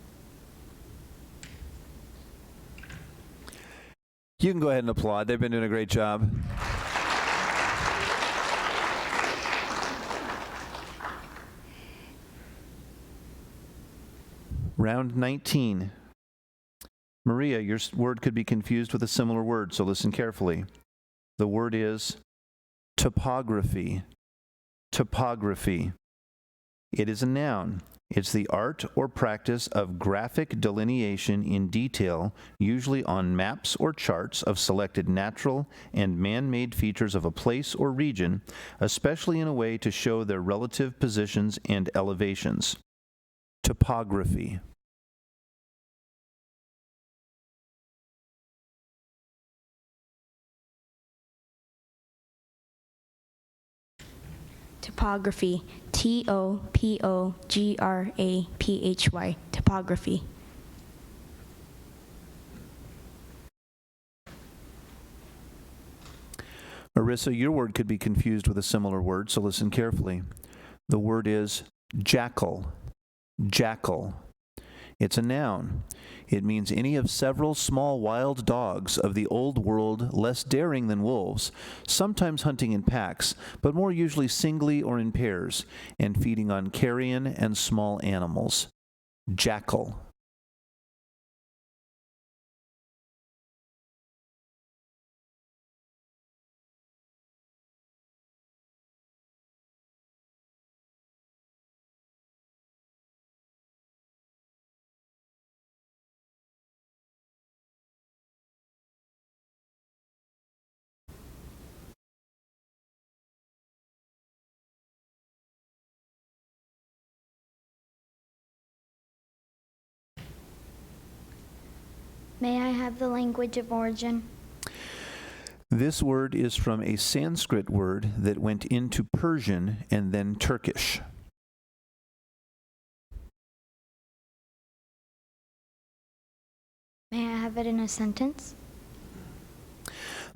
You can go ahead and applaud. They've been doing a great job. Round 19. Maria, your word could be confused with a similar word, so listen carefully. The word is topography. Topography. It is a noun. It's the art or practice of graphic delineation in detail, usually on maps or charts of selected natural and man-made features of a place or region, especially in a way to show their relative positions and elevations. Topography. Topography. T-O-P-O-G-R-A-P-H-Y. Topography. Arissa, your word could be confused with a similar word, so listen carefully. The word is jackal. Jackal. It's a noun. It means any of several small wild dogs of the old world, less daring than wolves, sometimes hunting in packs, but more usually singly or in pairs, and feeding on carrion and small animals. Jackal. May I have the language of origin? This word is from a Sanskrit word that went into Persian and then Turkish. May I have it in a sentence?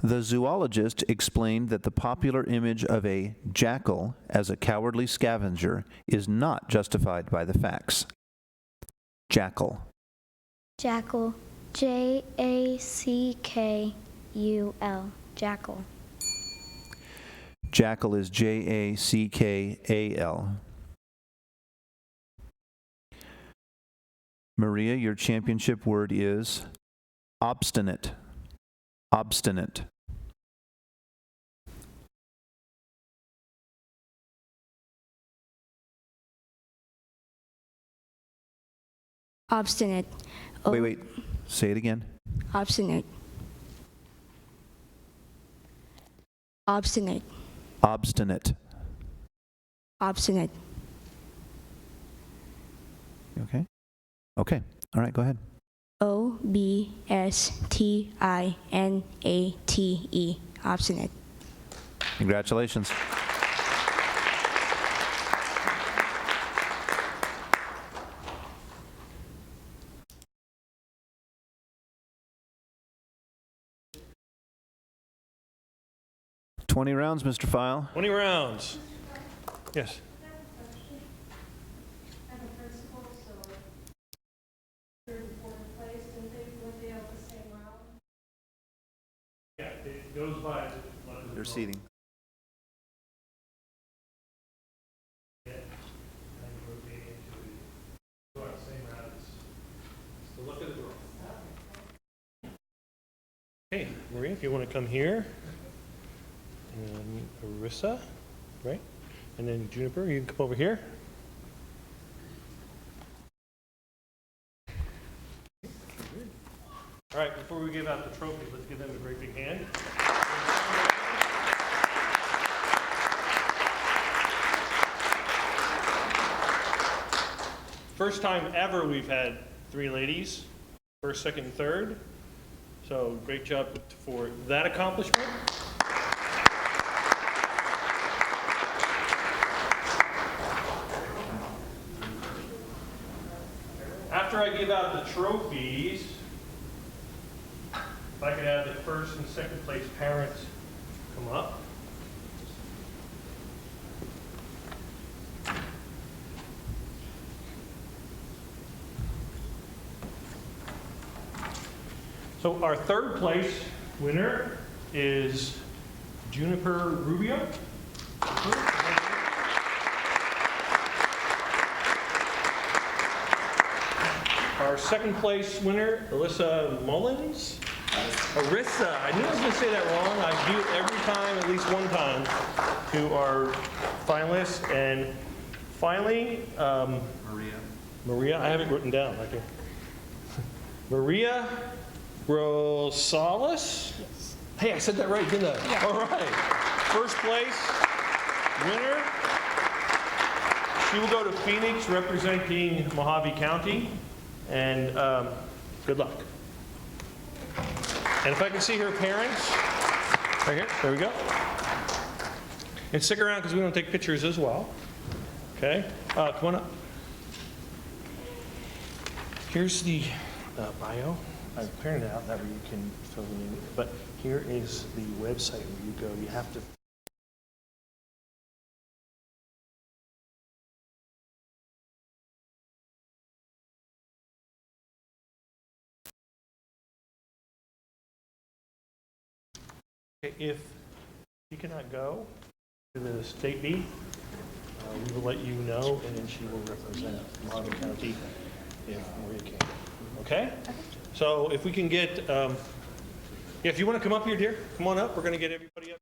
The zoologist explained that the popular image of a jackal as a cowardly scavenger is not justified by the facts. Jackal. Jackal. J-A-C-K-U-L. Jackal. Jackal is J-A-C-K-A-L. Maria, your championship word is obstinate. Obstinate. Obstinate. Wait. Say it again. Obstinate. Obstinate. Obstinate. Obstinate. You okay? Okay. All right, go ahead. O-B-S-T-I-N-A-T-E. Obstinate. Congratulations. Rounds, Mr. File. 20 rounds. Yes. Yeah, it goes by. They're seating. Hey, Maria, if you want to come here. And Arissa, right? And then Juniper, you can come over here. All right, before we give out the trophy, let's give them a great big hand. First time ever we've had 3 ladies, first, second, and third. So great job for that accomplishment. After I give out the trophies, if I could have the first and second place parents come up. So our third place winner is Juniper Rubio. Our second place winner, Alyssa Mullins. Arissa, I knew I was going to say that wrong. I do it every time, at least one time, to our finalists. And finally, Maria, I have it written down. Okay. Maria Rosales? Yes. Hey, I said that right, didn't I? Yeah. All right. First place winner. She will go to Phoenix representing Mojave County. And good luck. And if I can see her parents, right here, there we go. And stick around because we want to take pictures as well. Okay, come on up. Here's the bio. I've printed it out that way you can fill it in. But here is the website where you go. You have to. If she cannot go to the state meet, we will let you know, and then she will represent Mojave County if Maria can. Okay? So if we can get, if you want to come up here, dear, come on up. We're going to get everybody up.